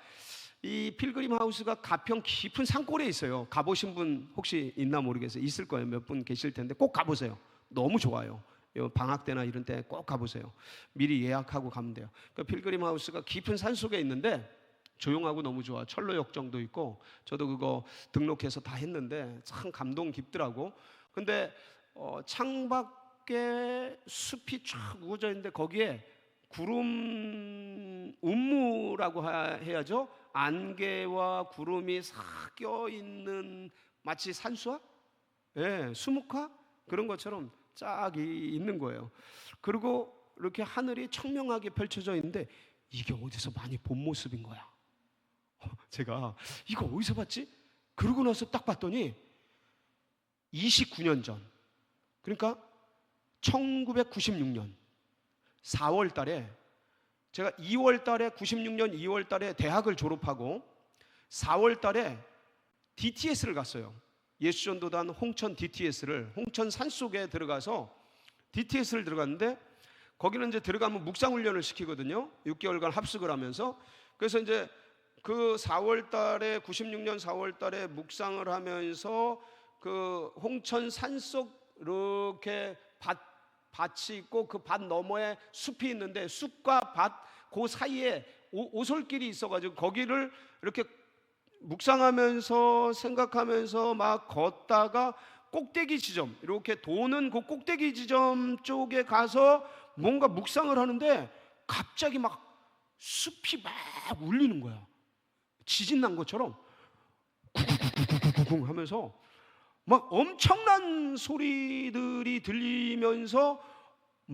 이 필그림 하우스가 가평 깊은 산골에 있어요. 가보신 분 혹시 있나 모르겠어요. 있을 거예요. 몇 분 계실 텐데 꼭 가보세요. 너무 좋아요. 방학 때나 이런 때 꼭 가보세요. 미리 예약하고 가면 돼요. 그 필그림 하우스가 깊은 산 속에 있는데 조용하고 너무 좋아. 철로역 정도 있고 저도 그거 등록해서 다 했는데 참 감동 깊더라고. 근데 창밖에 숲이 쫙 우거져 있는데 거기에 구름 운무라고 해야죠. 안개와 구름이 섞여 있는 마치 산수화? 수묵화? 그런 것처럼 쫙 있는 거예요. 그리고 이렇게 하늘이 청명하게 펼쳐져 있는데 이게 어디서 많이 본 모습인 거야. 제가 이거 어디서 봤지? 그러고 나서 딱 봤더니 29년 전, 그러니까 1996년 4월 달에 제가 2월 달에 96년 2월 달에 대학을 졸업하고 4월 달에 DTS를 갔어요. 예수전도단 홍천 DTS를 홍천 산속에 들어가서 DTS를 들어갔는데 거기는 이제 들어가면 묵상훈련을 시키거든요. 6개월간 합숙을 하면서. 그래서 이제 그 4월 달에 96년 4월 달에 묵상을 하면서 그 홍천 산속 이렇게 밭이 있고 그 밭 너머에 숲이 있는데 숲과 밭 그 사이에 오솔길이 있어가지고 거기를 이렇게 묵상하면서 생각하면서 막 걷다가 꼭대기 지점 이렇게 도는 그 꼭대기 지점 쪽에 가서 뭔가 묵상을 하는데 갑자기 막 숲이 막 울리는 거야. 지진 난 것처럼 쿵쿵쿵쿵쿵 하면서 막 엄청난 소리들이 들리면서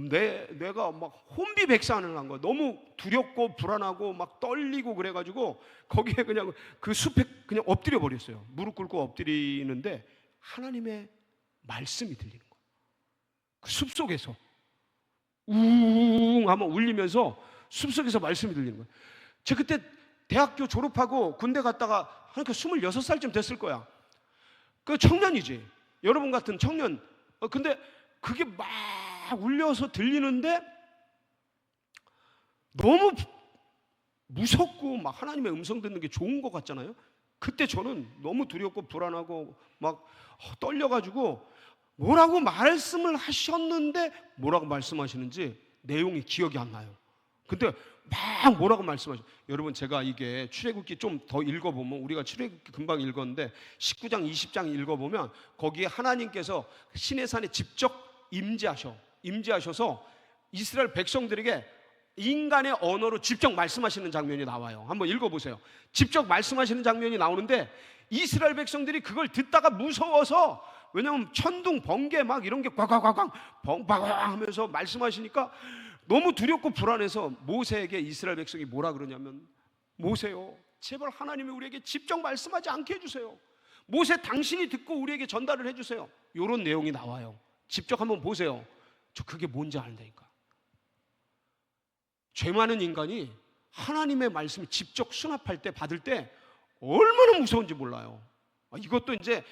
내가 막 혼비백산을 한 거야. 너무 두렵고 불안하고 막 떨리고 그래가지고 거기에 그냥 그 숲에 그냥 엎드려 버렸어요. 무릎 꿇고 엎드리는데 하나님의 말씀이 들리는 거야. 그 숲속에서 우웅 하면 울리면서 숲속에서 말씀이 들리는 거야. 제가 그때 대학교 졸업하고 군대 갔다가 그러니까 26살쯤 됐을 거야. 그 청년이지. 여러분 같은 청년. 근데 그게 막 울려서 들리는데 너무 무섭고 막 하나님의 음성 듣는 게 좋은 것 같잖아요. 그때 저는 너무 두렵고 불안하고 막 떨려가지고 뭐라고 말씀을 하셨는데 뭐라고 말씀하시는지 내용이 기억이 안 나요. 근데 막 뭐라고 말씀하셔. 여러분 제가 이게 출애굽기 좀 더 읽어보면 우리가 출애굽기 금방 읽었는데 19장 20장 읽어보면 거기에 하나님께서 시내산에 직접 임재하셔서 이스라엘 백성들에게 인간의 언어로 직접 말씀하시는 장면이 나와요. 한번 읽어보세요. 직접 말씀하시는 장면이 나오는데 이스라엘 백성들이 그걸 듣다가 무서워서, 왜냐하면 천둥 번개 막 이런 게 꽉꽉꽉꽉 벙방방 하면서 말씀하시니까 너무 두렵고 불안해서 모세에게 이스라엘 백성이 뭐라 그러냐면, 모세요, 제발 하나님이 우리에게 직접 말씀하지 않게 해주세요. 모세 당신이 듣고 우리에게 전달을 해주세요. 이런 내용이 나와요. 직접 한번 보세요. 저 그게 뭔지 안다니까. 죄 많은 인간이 하나님의 말씀을 직접 수납할 때, 받을 때 얼마나 무서운지 몰라요. 이것도 이제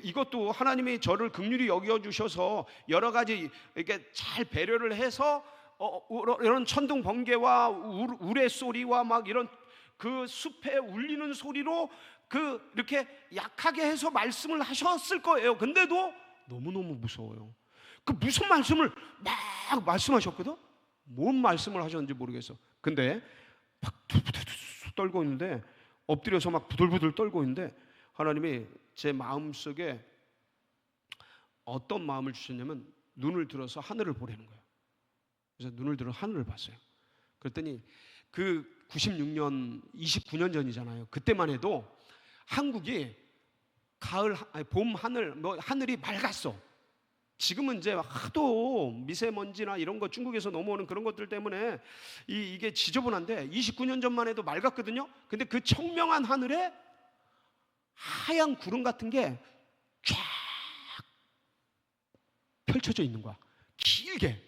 이것도 하나님이 저를 긍휼히 여겨 주셔서 여러 가지 이렇게 잘 배려를 해서 이런 천둥 번개와 우레 소리와 막 이런 그 숲에 울리는 소리로 그 이렇게 약하게 해서 말씀을 하셨을 거예요. 근데도 너무너무 무서워요. 그 무슨 말씀을 막 말씀하셨거든? 뭔 말씀을 하셨는지 모르겠어. 근데 막 두두두두 떨고 있는데, 엎드려서 막 부들부들 떨고 있는데 하나님이 제 마음속에 어떤 마음을 주셨냐면 눈을 들어서 하늘을 보라는 거예요. 그래서 눈을 들어 하늘을 봤어요. 그랬더니 그 96년 29년 전이잖아요. 그때만 해도 한국이 봄 하늘이 맑았어. 지금은 이제 하도 미세먼지나 이런 거 중국에서 넘어오는 그런 것들 때문에 이게 지저분한데 29년 전만 해도 맑았거든요. 근데 그 청명한 하늘에 하얀 구름 같은 게 쫙 펼쳐져 있는 거야. 길게.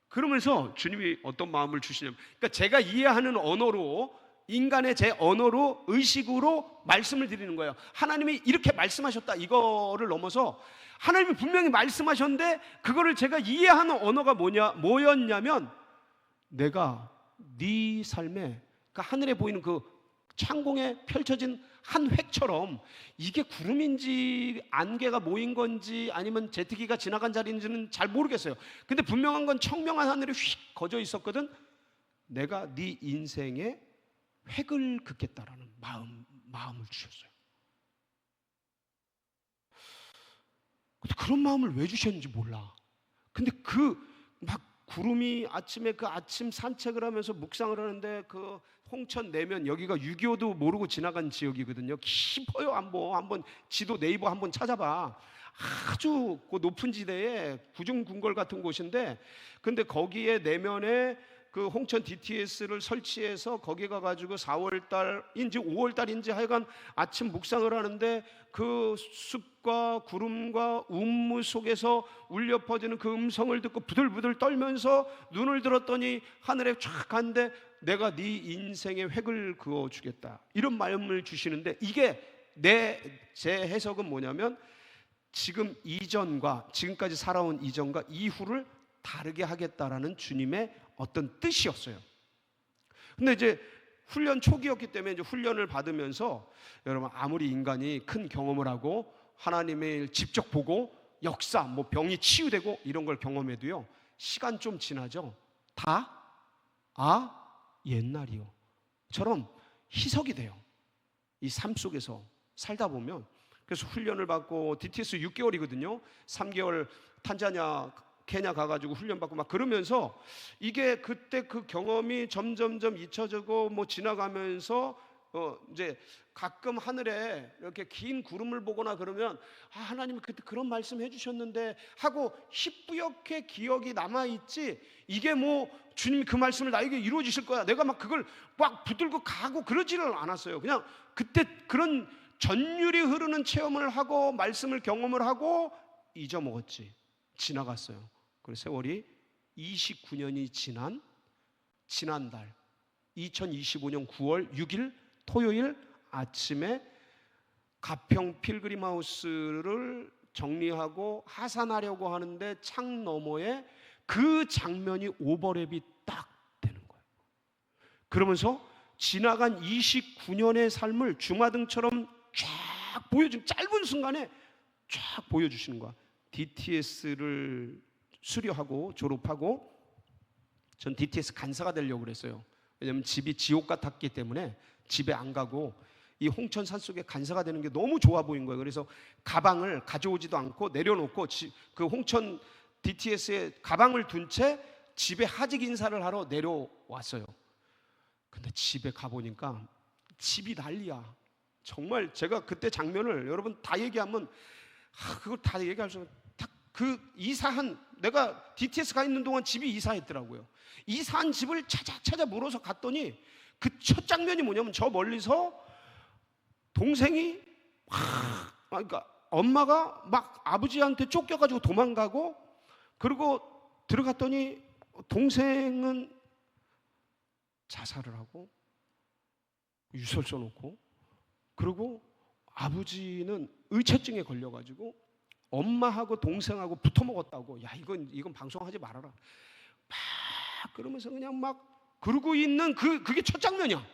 그러면서 주님이 어떤 마음을 주시냐면, 그러니까 제가 이해하는 언어로, 인간의 제 언어로, 의식으로 말씀을 드리는 거예요. 하나님이 이렇게 말씀하셨다, 이거를 넘어서 하나님이 분명히 말씀하셨는데 그거를 제가 이해하는 언어가 뭐였냐면, 내가 네 삶에 그 하늘에 보이는 그 창공에 펼쳐진 한 획처럼, 이게 구름인지 안개가 모인 건지 아니면 제트기가 지나간 자리인지는 잘 모르겠어요. 근데 분명한 건 청명한 하늘이 휙 거져 있었거든. 내가 네 인생에 획을 긋겠다라는 마음을 주셨어요. 근데 그런 마음을 왜 주셨는지 몰라. 근데 막 구름이 아침에 그 아침 산책을 하면서 묵상을 하는데 그 홍천 내면, 여기가 6.25도 모르고 지나간 지역이거든요. 깊어요. 한번 지도 네이버 한번 찾아봐. 아주 그 높은 지대에 구중궁궐 같은 곳인데, 근데 거기에 내면에 그 홍천 DTS를 설치해서 거기 가가지고 4월달인지 5월달인지 하여간 아침 묵상을 하는데 그 숲과 구름과 운무 속에서 울려 퍼지는 그 음성을 듣고 부들부들 떨면서 눈을 들었더니 하늘에 쫙 간데, 내가 네 인생의 획을 그어주겠다, 이런 마음을 주시는데, 이게 제 해석은 뭐냐면, 지금 이전과, 지금까지 살아온 이전과 이후를 다르게 하겠다라는 주님의 어떤 뜻이었어요. 근데 이제 훈련 초기였기 때문에 이제 훈련을 받으면서, 여러분 아무리 인간이 큰 경험을 하고 하나님을 직접 보고 역사, 병이 치유되고 이런 걸 경험해도요, 시간 좀 지나죠. 옛날이요 처럼 희석이 돼요. 이 삶 속에서 살다 보면. 그래서 훈련을 받고 DTS 6개월이거든요. 3개월 탄자니아, 케냐 가가지고 훈련받고 막 그러면서, 이게 그때 그 경험이 점점점 잊혀지고 지나가면서 이제 가끔 하늘에 이렇게 긴 구름을 보거나 그러면 하나님이 그때 그런 말씀 해주셨는데 하고 희뿌옇게 기억이 남아있지, 이게 뭐 주님이 그 말씀을 나에게 이루어 주실 거야, 내가 막 그걸 막 붙들고 가고 그러지를 않았어요. 그냥 그때 그런 전율이 흐르는 체험을 하고 말씀을 경험을 하고 잊어먹었지, 지나갔어요. 그래서 세월이 29년이 지난달 2025년 9월 6일 토요일 아침에 가평 필그림하우스를 정리하고 하산하려고 하는데 창 너머에 그 장면이 오버랩이 딱 되는 거예요. 그러면서 지나간 29년의 삶을 주마등처럼 쫙 보여준, 짧은 순간에 쫙 보여주시는 거야. DTS를 수료하고 졸업하고 전 DTS 간사가 되려고 그랬어요. 왜냐하면 집이 지옥 같았기 때문에 집에 안 가고 이 홍천 산속에 간사가 되는 게 너무 좋아 보인 거예요. 그래서 가방을 가져오지도 않고 내려놓고 그 홍천 DTS에 가방을 둔 채 집에 하직 인사를 하러 내려왔어요. 근데 집에 가보니까 집이 난리야. 정말 제가 그때 장면을 여러분 다 얘기하면 그걸 다 얘기할 수 없어요. 그 이사한, 내가 DTS 가 있는 동안 집이 이사했더라고요. 이사한 집을 찾아 물어서 갔더니 그 첫 장면이 뭐냐면 저 멀리서 동생이 그러니까 엄마가 막 아버지한테 쫓겨가지고 도망가고, 그리고 들어갔더니 동생은 자살을 하고 유설서 놓고, 그리고 아버지는 의처증에 걸려가지고 엄마하고 동생하고 붙어 먹었다고. 야, 이건 방송하지 말아라. 막 그러면서 그냥 막 그러고 있는 그게 첫 장면이야.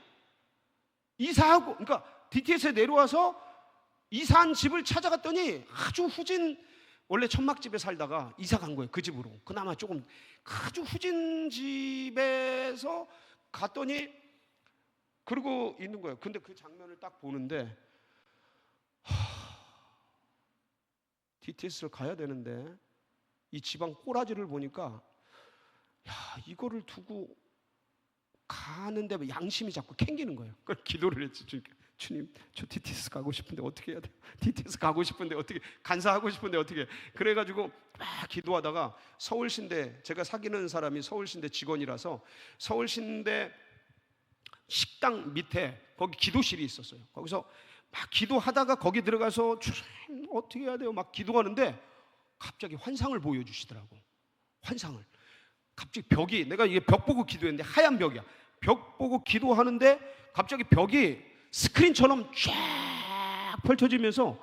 이사하고, 그러니까 DTS에 내려와서 이사한 집을 찾아갔더니 아주 후진, 원래 천막집에 살다가 이사 간 거예요. 그 집으로. 그나마 조금 아주 후진 집에서 갔더니 그러고 있는 거예요. 근데 그 장면을 딱 보는데 DTS를 가야 되는데 이 지방 꼬라지를 보니까 야, 이거를 두고 가는데 양심이 자꾸 캥기는 거예요. 그래서 기도를 했지. 주님, 저 DTS 가고 싶은데 어떻게 해야 돼요? DTS 가고 싶은데 어떻게, 간사하고 싶은데 어떻게. 그래가지고 막 기도하다가 서울신대, 제가 사귀는 사람이 서울신대 직원이라서 서울신대 식당 밑에 거기 기도실이 있었어요. 거기서 막 기도하다가 거기 들어가서 주님 어떻게 해야 돼요? 막 기도하는데 갑자기 환상을 보여주시더라고. 환상을. 갑자기 벽이, 내가 이게 벽 보고 기도했는데 하얀 벽이야. 벽 보고 기도하는데 갑자기 벽이 스크린처럼 쫙 펼쳐지면서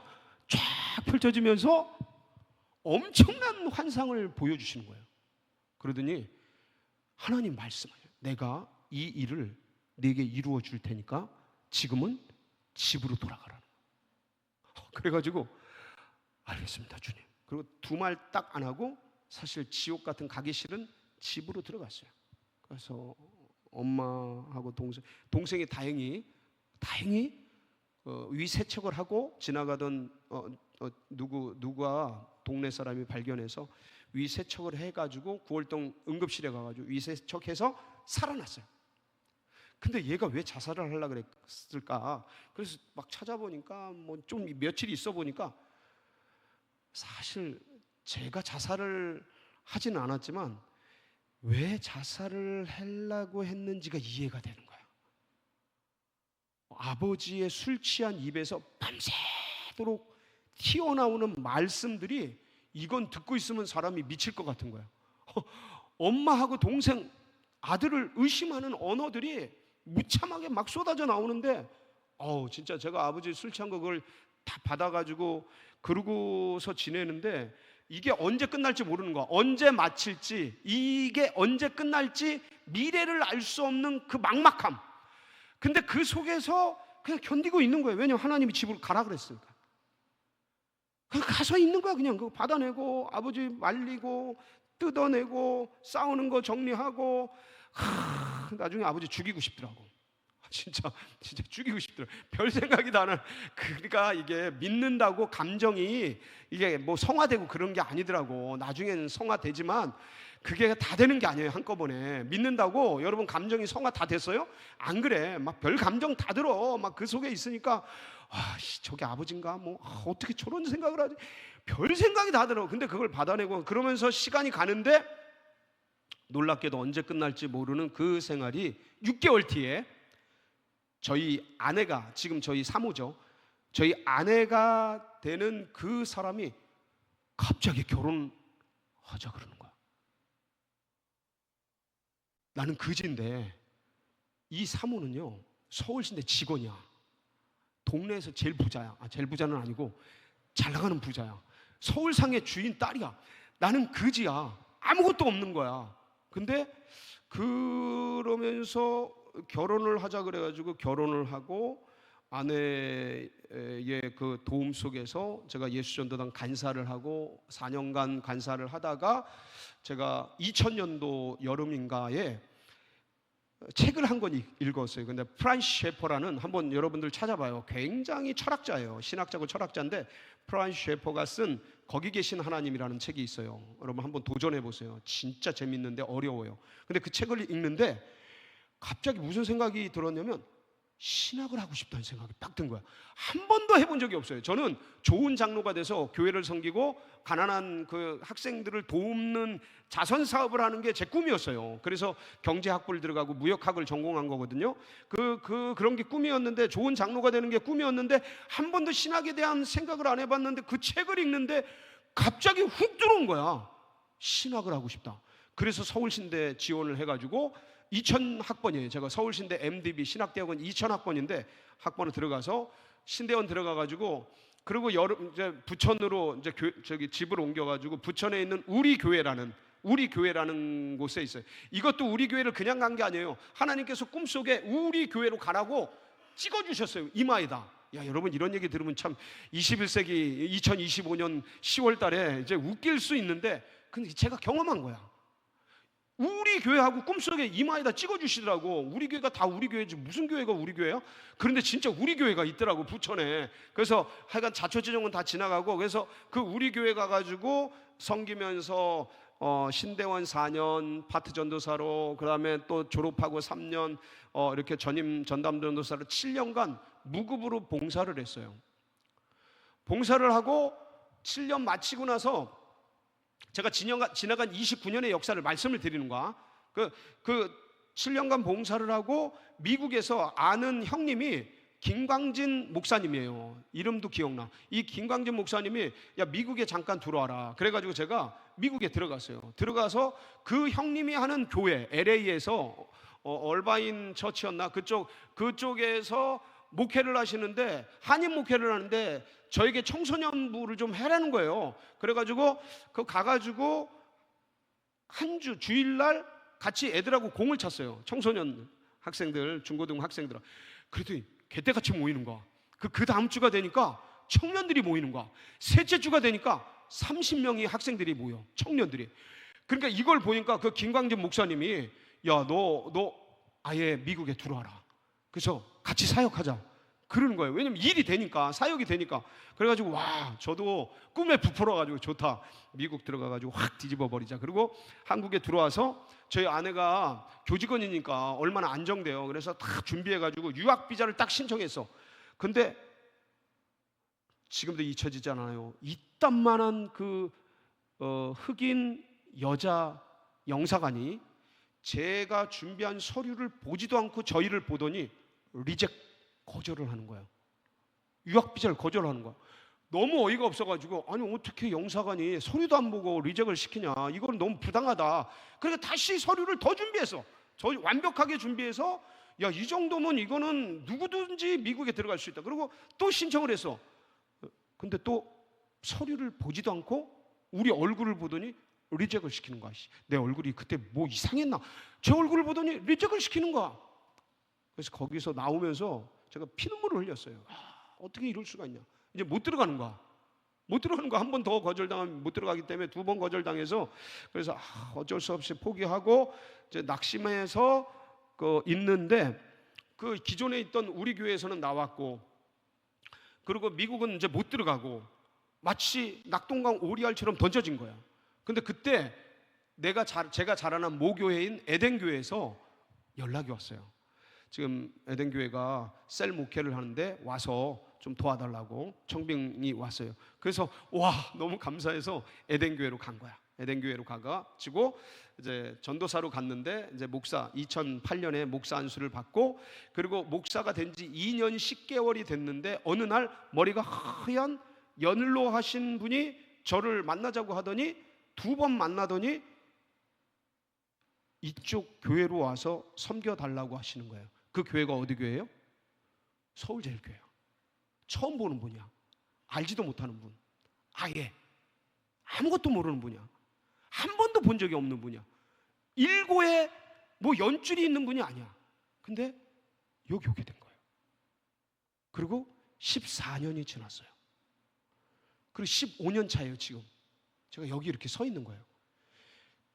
엄청난 환상을 보여주시는 거예요. 그러더니 하나님 말씀하세요. 내가 이 일을 네게 이루어 줄 테니까 지금은 집으로 돌아가라. 그래가지고 알겠습니다, 주님. 그리고 두 말 딱 안 하고 사실 지옥 같은 가기 싫은 집으로 들어갔어요. 그래서 엄마하고 동생이 다행히 위세척을 하고 지나가던 누가 동네 사람이 발견해서 위세척을 해가지고 구월동 응급실에 가가지고 위세척해서 살아났어요. 근데 얘가 왜 자살을 하려고 그랬을까? 그래서 막 찾아보니까 뭐 좀 며칠 있어 보니까 사실 제가 자살을 하지는 않았지만 왜 자살을 하려고 했는지가 이해가 되는 거야. 아버지의 술 취한 입에서 밤새도록 튀어나오는 말씀들이, 이건 듣고 있으면 사람이 미칠 것 같은 거야. 엄마하고 동생, 아들을 의심하는 언어들이 무참하게 막 쏟아져 나오는데 진짜 제가 아버지 술 취한 거 그걸 다 받아가지고 그러고서 지내는데 이게 언제 끝날지 모르는 거야. 언제 마칠지, 이게 언제 끝날지 미래를 알 수 없는 그 막막함. 근데 그 속에서 그냥 견디고 있는 거예요. 왜냐하면 하나님이 집으로 가라 그랬으니까. 그냥 가서 있는 거야. 그냥 그거 받아내고 아버지 말리고 뜯어내고 싸우는 거 정리하고 나중에 아버지 죽이고 싶더라고. 진짜 죽이고 싶더라고. 별 생각이 다 나. 그러니까 이게 믿는다고 감정이 이게 뭐 성화되고 그런 게 아니더라고. 나중에는 성화되지만 그게 다 되는 게 아니에요. 한꺼번에 믿는다고 여러분 감정이 성화 다 됐어요? 안 그래. 막 별 감정 다 들어. 막 그 속에 있으니까 저게 아버지인가? 뭐 어떻게 저런 생각을 하지? 별 생각이 다 들어. 근데 그걸 받아내고 그러면서 시간이 가는데 놀랍게도 언제 끝날지 모르는 그 생활이 6개월 뒤에 저희 아내가, 지금 저희 사모죠, 저희 아내가 되는 그 사람이 갑자기 결혼하자 그러는 거야. 나는 그지인데 이 사모는요 서울시내 직원이야. 동네에서 제일 부자야. 제일 부자는 아니고 잘 나가는 부자야. 서울상의 주인 딸이야. 나는 그지야. 아무것도 없는 거야. 근데 그러면서 결혼을 하자 그래가지고 결혼을 하고 아내의 그 도움 속에서 제가 예수전도단 간사를 하고 4년간 간사를 하다가 제가 2000년도 여름인가에 책을 한 권 읽었어요. 근데 프란시 셰퍼라는, 한번 여러분들 찾아봐요. 굉장히 철학자예요. 신학자고 철학자인데 프란시 셰퍼가 쓴 거기 계신 하나님이라는 책이 있어요. 여러분 한번 도전해 보세요. 진짜 재밌는데 어려워요. 근데 그 책을 읽는데 갑자기 무슨 생각이 들었냐면 신학을 하고 싶다는 생각이 딱 든 거야. 한 번도 해본 적이 없어요. 저는 좋은 장로가 돼서 교회를 섬기고 가난한 그 학생들을 돕는 자선 사업을 하는 게 제 꿈이었어요. 그래서 경제학부를 들어가고 무역학을 전공한 거거든요. 그런 게 꿈이었는데, 좋은 장로가 되는 게 꿈이었는데 한 번도 신학에 대한 생각을 안 해봤는데 그 책을 읽는데 갑자기 훅 들어온 거야. 신학을 하고 싶다. 그래서 서울신대 지원을 해가지고 2000학번이에요. 제가 서울신대 MDB 신학대학원 2000학번인데 학번을 들어가서 신대원 들어가가지고, 그리고 여름 이제 부천으로 이제 저기 집을 옮겨가지고 부천에 있는 우리 교회라는 곳에 있어요. 이것도 우리 교회를 그냥 간 게 아니에요. 하나님께서 꿈속에 우리 교회로 가라고 찍어주셨어요. 이마에다. 야, 여러분 이런 얘기 들으면 참 21세기 2025년 10월 달에 이제 웃길 수 있는데, 근데 제가 경험한 거야. 우리 교회하고 꿈속에 이마에다 찍어주시더라고. 우리 교회가 다 우리 교회지 무슨 교회가 우리 교회야? 그런데 진짜 우리 교회가 있더라고, 부천에. 그래서 하여간 자초지종은 다 지나가고, 그래서 그 우리 교회 가가지고 섬기면서 신대원 4년 파트 전도사로, 그 다음에 또 졸업하고 3년 이렇게 전임 전담 전도사로 7년간 무급으로 봉사를 했어요. 봉사를 하고 7년 마치고 나서 제가 지나간 29년의 역사를 말씀을 드리는 거야. 그 7년간 봉사를 하고 미국에서 아는 형님이 김광진 목사님이에요. 이름도 기억나. 이 김광진 목사님이 야, 미국에 잠깐 들어와라. 그래가지고 제가 미국에 들어갔어요. 들어가서 그 형님이 하는 교회, LA에서 얼바인 처치였나? 그쪽에서 목회를 하시는데, 한인 목회를 하는데 저에게 청소년부를 좀 해라는 거예요. 그래가지고 가가지고 한 주일날 같이 애들하고 공을 찼어요. 청소년 학생들, 중고등 학생들. 그랬더니 개떼같이 모이는 거야. 그 다음 주가 되니까 청년들이 모이는 거야. 셋째 주가 되니까 30명의 학생들이 모여, 청년들이. 그러니까 이걸 보니까 그 김광진 목사님이 야, 너 아예 미국에 들어와라. 그래서 같이 사역하자 그러는 거예요. 왜냐면 일이 되니까, 사역이 되니까. 그래가지고 와, 저도 꿈에 부풀어가지고 좋다, 미국 들어가가지고 확 뒤집어 버리자. 그리고 한국에 들어와서 저희 아내가 교직원이니까 얼마나 안정돼요. 그래서 다 준비해가지고 유학 비자를 딱 신청했어. 근데 지금도 잊혀지지 않아요. 이딴만한 흑인 여자 영사관이 제가 준비한 서류를 보지도 않고 저희를 보더니 거절을 하는 거예요. 유학 비자를 거절하는 거야. 너무 어이가 없어가지고, 아니 어떻게 영사관이 서류도 안 보고 리젝을 시키냐, 이건 너무 부당하다. 그러니까 다시 서류를 더 준비해서, 저희 완벽하게 준비해서, 야, 이 정도면 이거는 누구든지 미국에 들어갈 수 있다. 그리고 또 신청을 했어. 근데 또 서류를 보지도 않고 우리 얼굴을 보더니 리젝을 시키는 거야. 내 얼굴이 그때 뭐 이상했나? 제 얼굴을 보더니 리젝을 시키는 거야. 그래서 거기서 나오면서 제가 피눈물을 흘렸어요. 어떻게 이럴 수가 있냐. 이제 못 들어가는 거야. 한 번 더 거절당하면 못 들어가기 때문에 2번 거절당해서, 그래서 어쩔 수 없이 포기하고 이제 낙심해서 있는데, 그 기존에 있던 우리 교회에서는 나왔고, 그리고 미국은 이제 못 들어가고 마치 낙동강 오리알처럼 던져진 거야. 근데 그때 제가 자라난 모교회인 에덴교회에서 연락이 왔어요. 지금 에덴교회가 셀 목회를 하는데 와서 좀 도와달라고 청빙이 왔어요. 그래서 와, 너무 감사해서 에덴교회로 간 거야. 에덴교회로 가가지고 이제 전도사로 갔는데, 이제 목사 2008년에 목사 안수를 받고, 그리고 목사가 된 지 2년 10개월이 됐는데 어느 날 머리가 하얀 연로 하신 분이 저를 만나자고 하더니, 2번 만나더니 이쪽 교회로 와서 섬겨달라고 하시는 거예요. 그 교회가 어디 교회예요? 서울제일교회요. 처음 보는 분이야. 알지도 못하는 분, 아예 아무것도 모르는 분이야. 한 번도 본 적이 없는 분이야. 일고에 뭐 연줄이 있는 분이 아니야. 근데 여기 오게 된 거예요. 그리고 14년이 지났어요. 그리고 15년 차예요. 지금 제가 여기 이렇게 서 있는 거예요.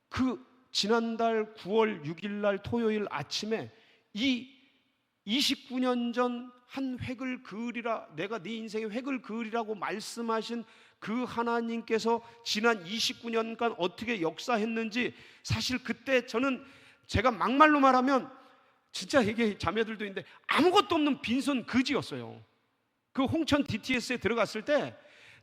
그 지난달 9월 6일 날 토요일 아침에 이 29년 전 한 획을 그으리라, 내가 네 인생의 획을 그으리라고 말씀하신 그 하나님께서 지난 29년간 어떻게 역사했는지, 사실 그때 저는, 제가 막말로 말하면 진짜 이게 자매들도 있는데 아무것도 없는 빈손 그지였어요. 그 홍천 DTS에 들어갔을 때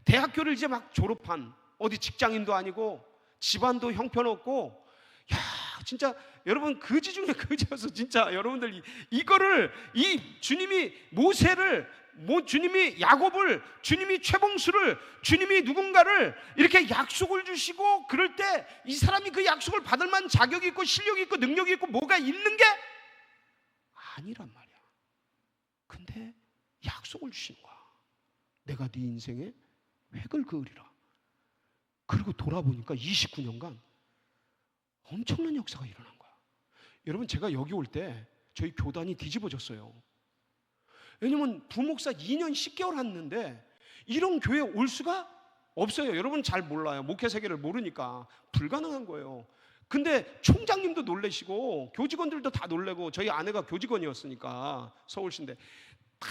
대학교를 이제 막 졸업한, 어디 직장인도 아니고 집안도 형편없고, 야 진짜 여러분 거지 중에 거지여서, 진짜 여러분들 이거를, 이 주님이 모세를, 주님이 야곱을, 주님이 최봉수를, 주님이 누군가를 이렇게 약속을 주시고, 그럴 때 이 사람이 그 약속을 받을 만한 자격이 있고 실력이 있고 능력이 있고 뭐가 있는 게 아니란 말이야. 근데 약속을 주시는 거야. 내가 네 인생에 획을 그으리라. 그리고 돌아보니까 29년간 엄청난 역사가 일어난 거야. 여러분, 제가 여기 올 때 저희 교단이 뒤집어졌어요. 왜냐면 부목사 2년 10개월 했는데 이런 교회에 올 수가 없어요. 여러분 잘 몰라요. 목회 세계를 모르니까 불가능한 거예요. 근데 총장님도 놀래시고 교직원들도 다 놀래고, 저희 아내가 교직원이었으니까 서울시인데 다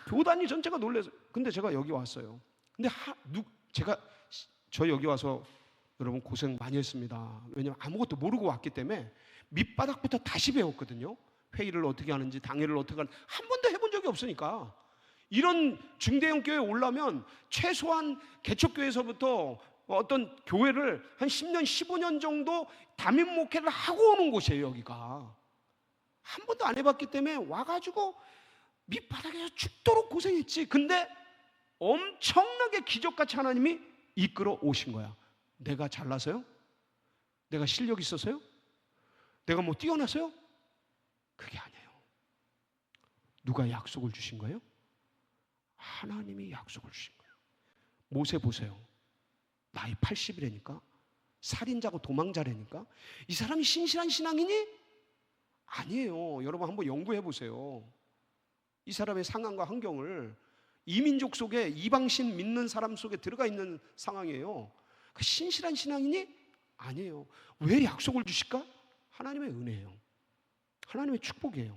교단이 전체가 놀래서. 근데 제가 여기 왔어요. 근데 저 여기 와서 여러분 고생 많이 했습니다. 왜냐면 아무것도 모르고 왔기 때문에 밑바닥부터 다시 배웠거든요. 회의를 어떻게 하는지, 당회를 어떻게 하는지 한 번도 해본 적이 없으니까. 이런 중대형 교회에 오려면 최소한 개척교회에서부터 어떤 교회를 한 10년, 15년 정도 담임 목회를 하고 오는 곳이에요. 여기가 한 번도 안 해봤기 때문에 와가지고 밑바닥에서 죽도록 고생했지. 근데 엄청나게 기적같이 하나님이 이끌어 오신 거야. 내가 잘나서요? 내가 실력 있어서요? 내가 뭐 뛰어나서요? 그게 아니에요. 누가 약속을 주신 거예요? 하나님이 약속을 주신 거예요. 모세 보세요. 나이 80이라니까, 살인자고 도망자라니까. 이 사람이 신실한 신앙이니? 아니에요. 여러분 한번 연구해 보세요. 이 사람의 상황과 환경을, 이민족 속에, 이방신 믿는 사람 속에 들어가 있는 상황이에요. 신실한 신앙이니? 아니에요. 왜 약속을 주실까? 하나님의 은혜예요. 하나님의 축복이에요.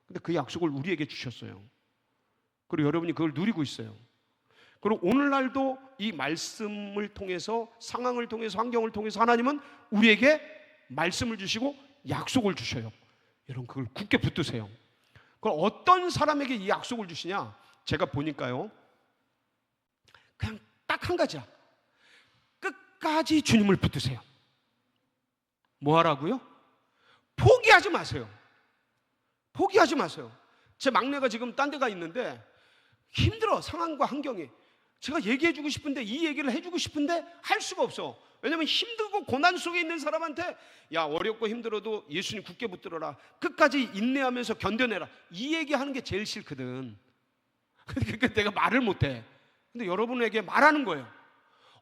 근데 그 약속을 우리에게 주셨어요. 그리고 여러분이 그걸 누리고 있어요. 그리고 오늘날도 이 말씀을 통해서, 상황을 통해서, 환경을 통해서 하나님은 우리에게 말씀을 주시고 약속을 주셔요. 여러분 그걸 굳게 붙드세요. 그럼 어떤 사람에게 이 약속을 주시냐? 제가 보니까요, 그냥 딱 한 가지야. 끝까지 주님을 붙드세요. 뭐 하라고요? 포기하지 마세요. 포기하지 마세요. 제 막내가 지금 딴 데 가 있는데 힘들어, 상황과 환경이. 제가 얘기해주고 싶은데, 이 얘기를 해주고 싶은데 할 수가 없어. 왜냐면 힘들고 고난 속에 있는 사람한테, 야 어렵고 힘들어도 예수님 굳게 붙들어라, 끝까지 인내하면서 견뎌내라, 이 얘기하는 게 제일 싫거든. 그러니까 내가 말을 못해. 근데 여러분에게 말하는 거예요.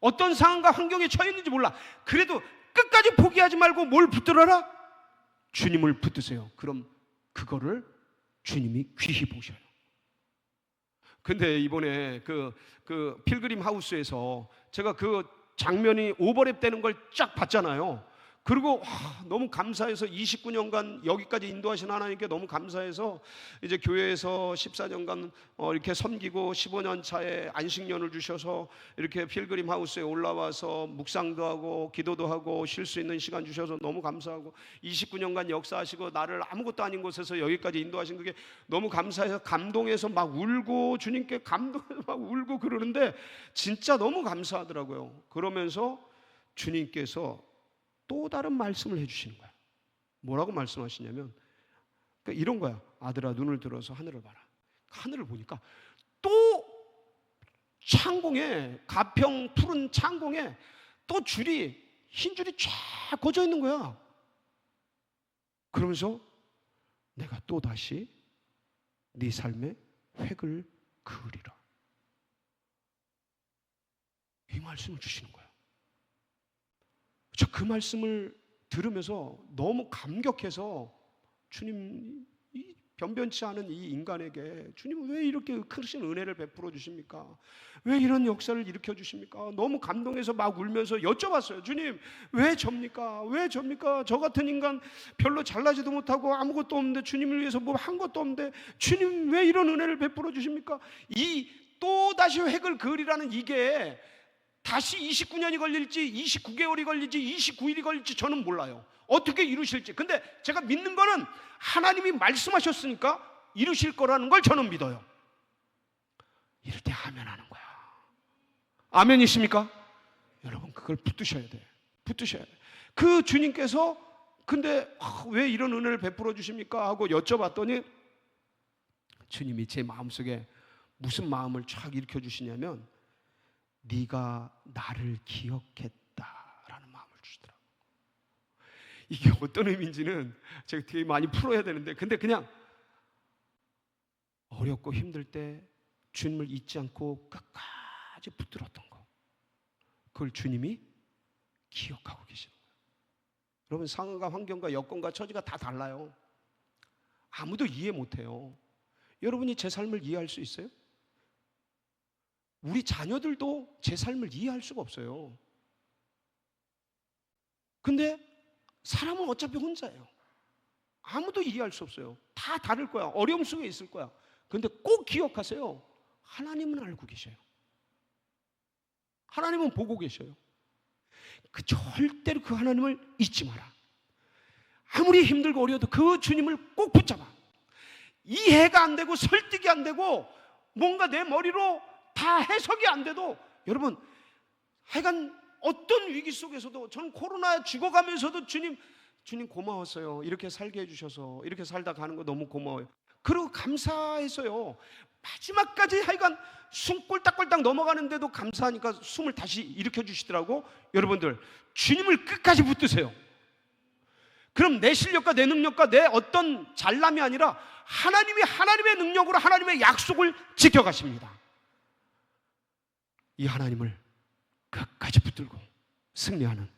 어떤 상황과 환경에 처해 있는지 몰라. 그래도 끝까지 포기하지 말고 뭘 붙들어라? 주님을 붙드세요. 그럼 그거를 주님이 귀히 보셔요. 근데 이번에 그 필그림 하우스에서 제가 그 장면이 오버랩 되는 걸 쫙 봤잖아요. 그리고 너무 감사해서 29년간 여기까지 인도하신 하나님께 너무 감사해서 이제 교회에서 14년간 이렇게 섬기고 15년 차에 안식년을 주셔서 이렇게 필그림 하우스에 올라와서 묵상도 하고 기도도 하고 쉴 수 있는 시간 주셔서 너무 감사하고 29년간 역사하시고 나를 아무것도 아닌 곳에서 여기까지 인도하신 그게 너무 감사해서 감동해서 막 울고 주님께 감동해서 막 울고 그러는데 진짜 너무 감사하더라고요. 그러면서 주님께서 또 다른 말씀을 해주시는 거야. 뭐라고 말씀하시냐면 그러니까 이런 거야. 아들아 눈을 들어서 하늘을 봐라. 하늘을 보니까 또 창공에, 가평 푸른 창공에 또 줄이, 흰 줄이 쫙 꽂혀 있는 거야. 그러면서 내가 또 다시 네 삶의 획을 그으리라. 이 말씀을 주시는 거야. 저 그 말씀을 들으면서 너무 감격해서 주님, 이 변변치 않은 이 인간에게 주님은 왜 이렇게 크신 은혜를 베풀어 주십니까? 왜 이런 역사를 일으켜 주십니까? 너무 감동해서 막 울면서 여쭤봤어요. 주님 왜 접니까? 왜 접니까? 저 같은 인간 별로 잘나지도 못하고 아무것도 없는데 주님을 위해서 뭐 한 것도 없는데 주님 왜 이런 은혜를 베풀어 주십니까? 이 또다시 획을 그으리라는 이게 다시 29년이 걸릴지 29개월이 걸릴지 29일이 걸릴지 저는 몰라요. 어떻게 이루실지. 근데 제가 믿는 거는 하나님이 말씀하셨으니까 이루실 거라는 걸 저는 믿어요. 이럴 때 아멘 하는 거야. 아멘이십니까? 여러분 그걸 붙드셔야 돼. 붙드셔야 돼. 그 주님께서 근데 왜 이런 은혜를 베풀어 주십니까? 하고 여쭤봤더니 주님이 제 마음속에 무슨 마음을 쫙 일으켜 주시냐면 네가 나를 기억했다라는 마음을 주시더라고요. 이게 어떤 의미인지는 제가 되게 많이 풀어야 되는데 근데 그냥 어렵고 힘들 때 주님을 잊지 않고 끝까지 붙들었던 거, 그걸 주님이 기억하고 계시는 거예요. 여러분 상황과 환경과 여건과 처지가 다 달라요. 아무도 이해 못해요. 여러분이 제 삶을 이해할 수 있어요? 우리 자녀들도 제 삶을 이해할 수가 없어요. 근데 사람은 어차피 혼자예요. 아무도 이해할 수 없어요. 다 다를 거야. 어려움 속에 있을 거야. 근데 꼭 기억하세요. 하나님은 알고 계셔요. 하나님은 보고 계셔요. 절대로 그 하나님을 잊지 마라. 아무리 힘들고 어려워도 그 주님을 꼭 붙잡아. 이해가 안 되고 설득이 안 되고 뭔가 내 머리로 다 해석이 안 돼도 여러분 하여간 어떤 위기 속에서도 저는 코로나에 죽어가면서도 주님 고마웠어요. 이렇게 살게 해주셔서 이렇게 살다 가는 거 너무 고마워요. 그리고 감사해서요. 마지막까지 하여간 숨 꼴딱꼴딱 넘어가는데도 감사하니까 숨을 다시 일으켜 주시더라고. 여러분들 주님을 끝까지 붙드세요. 그럼 내 실력과 내 능력과 내 어떤 잘남이 아니라 하나님이 하나님의 능력으로 하나님의 약속을 지켜가십니다. 이 하나님을 끝까지 붙들고 승리하는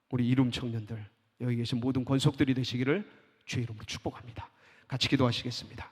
우리 이룸 청년들, 여기 계신 모든 권속들이 되시기를 주의 이름으로 축복합니다. 같이 기도하시겠습니다.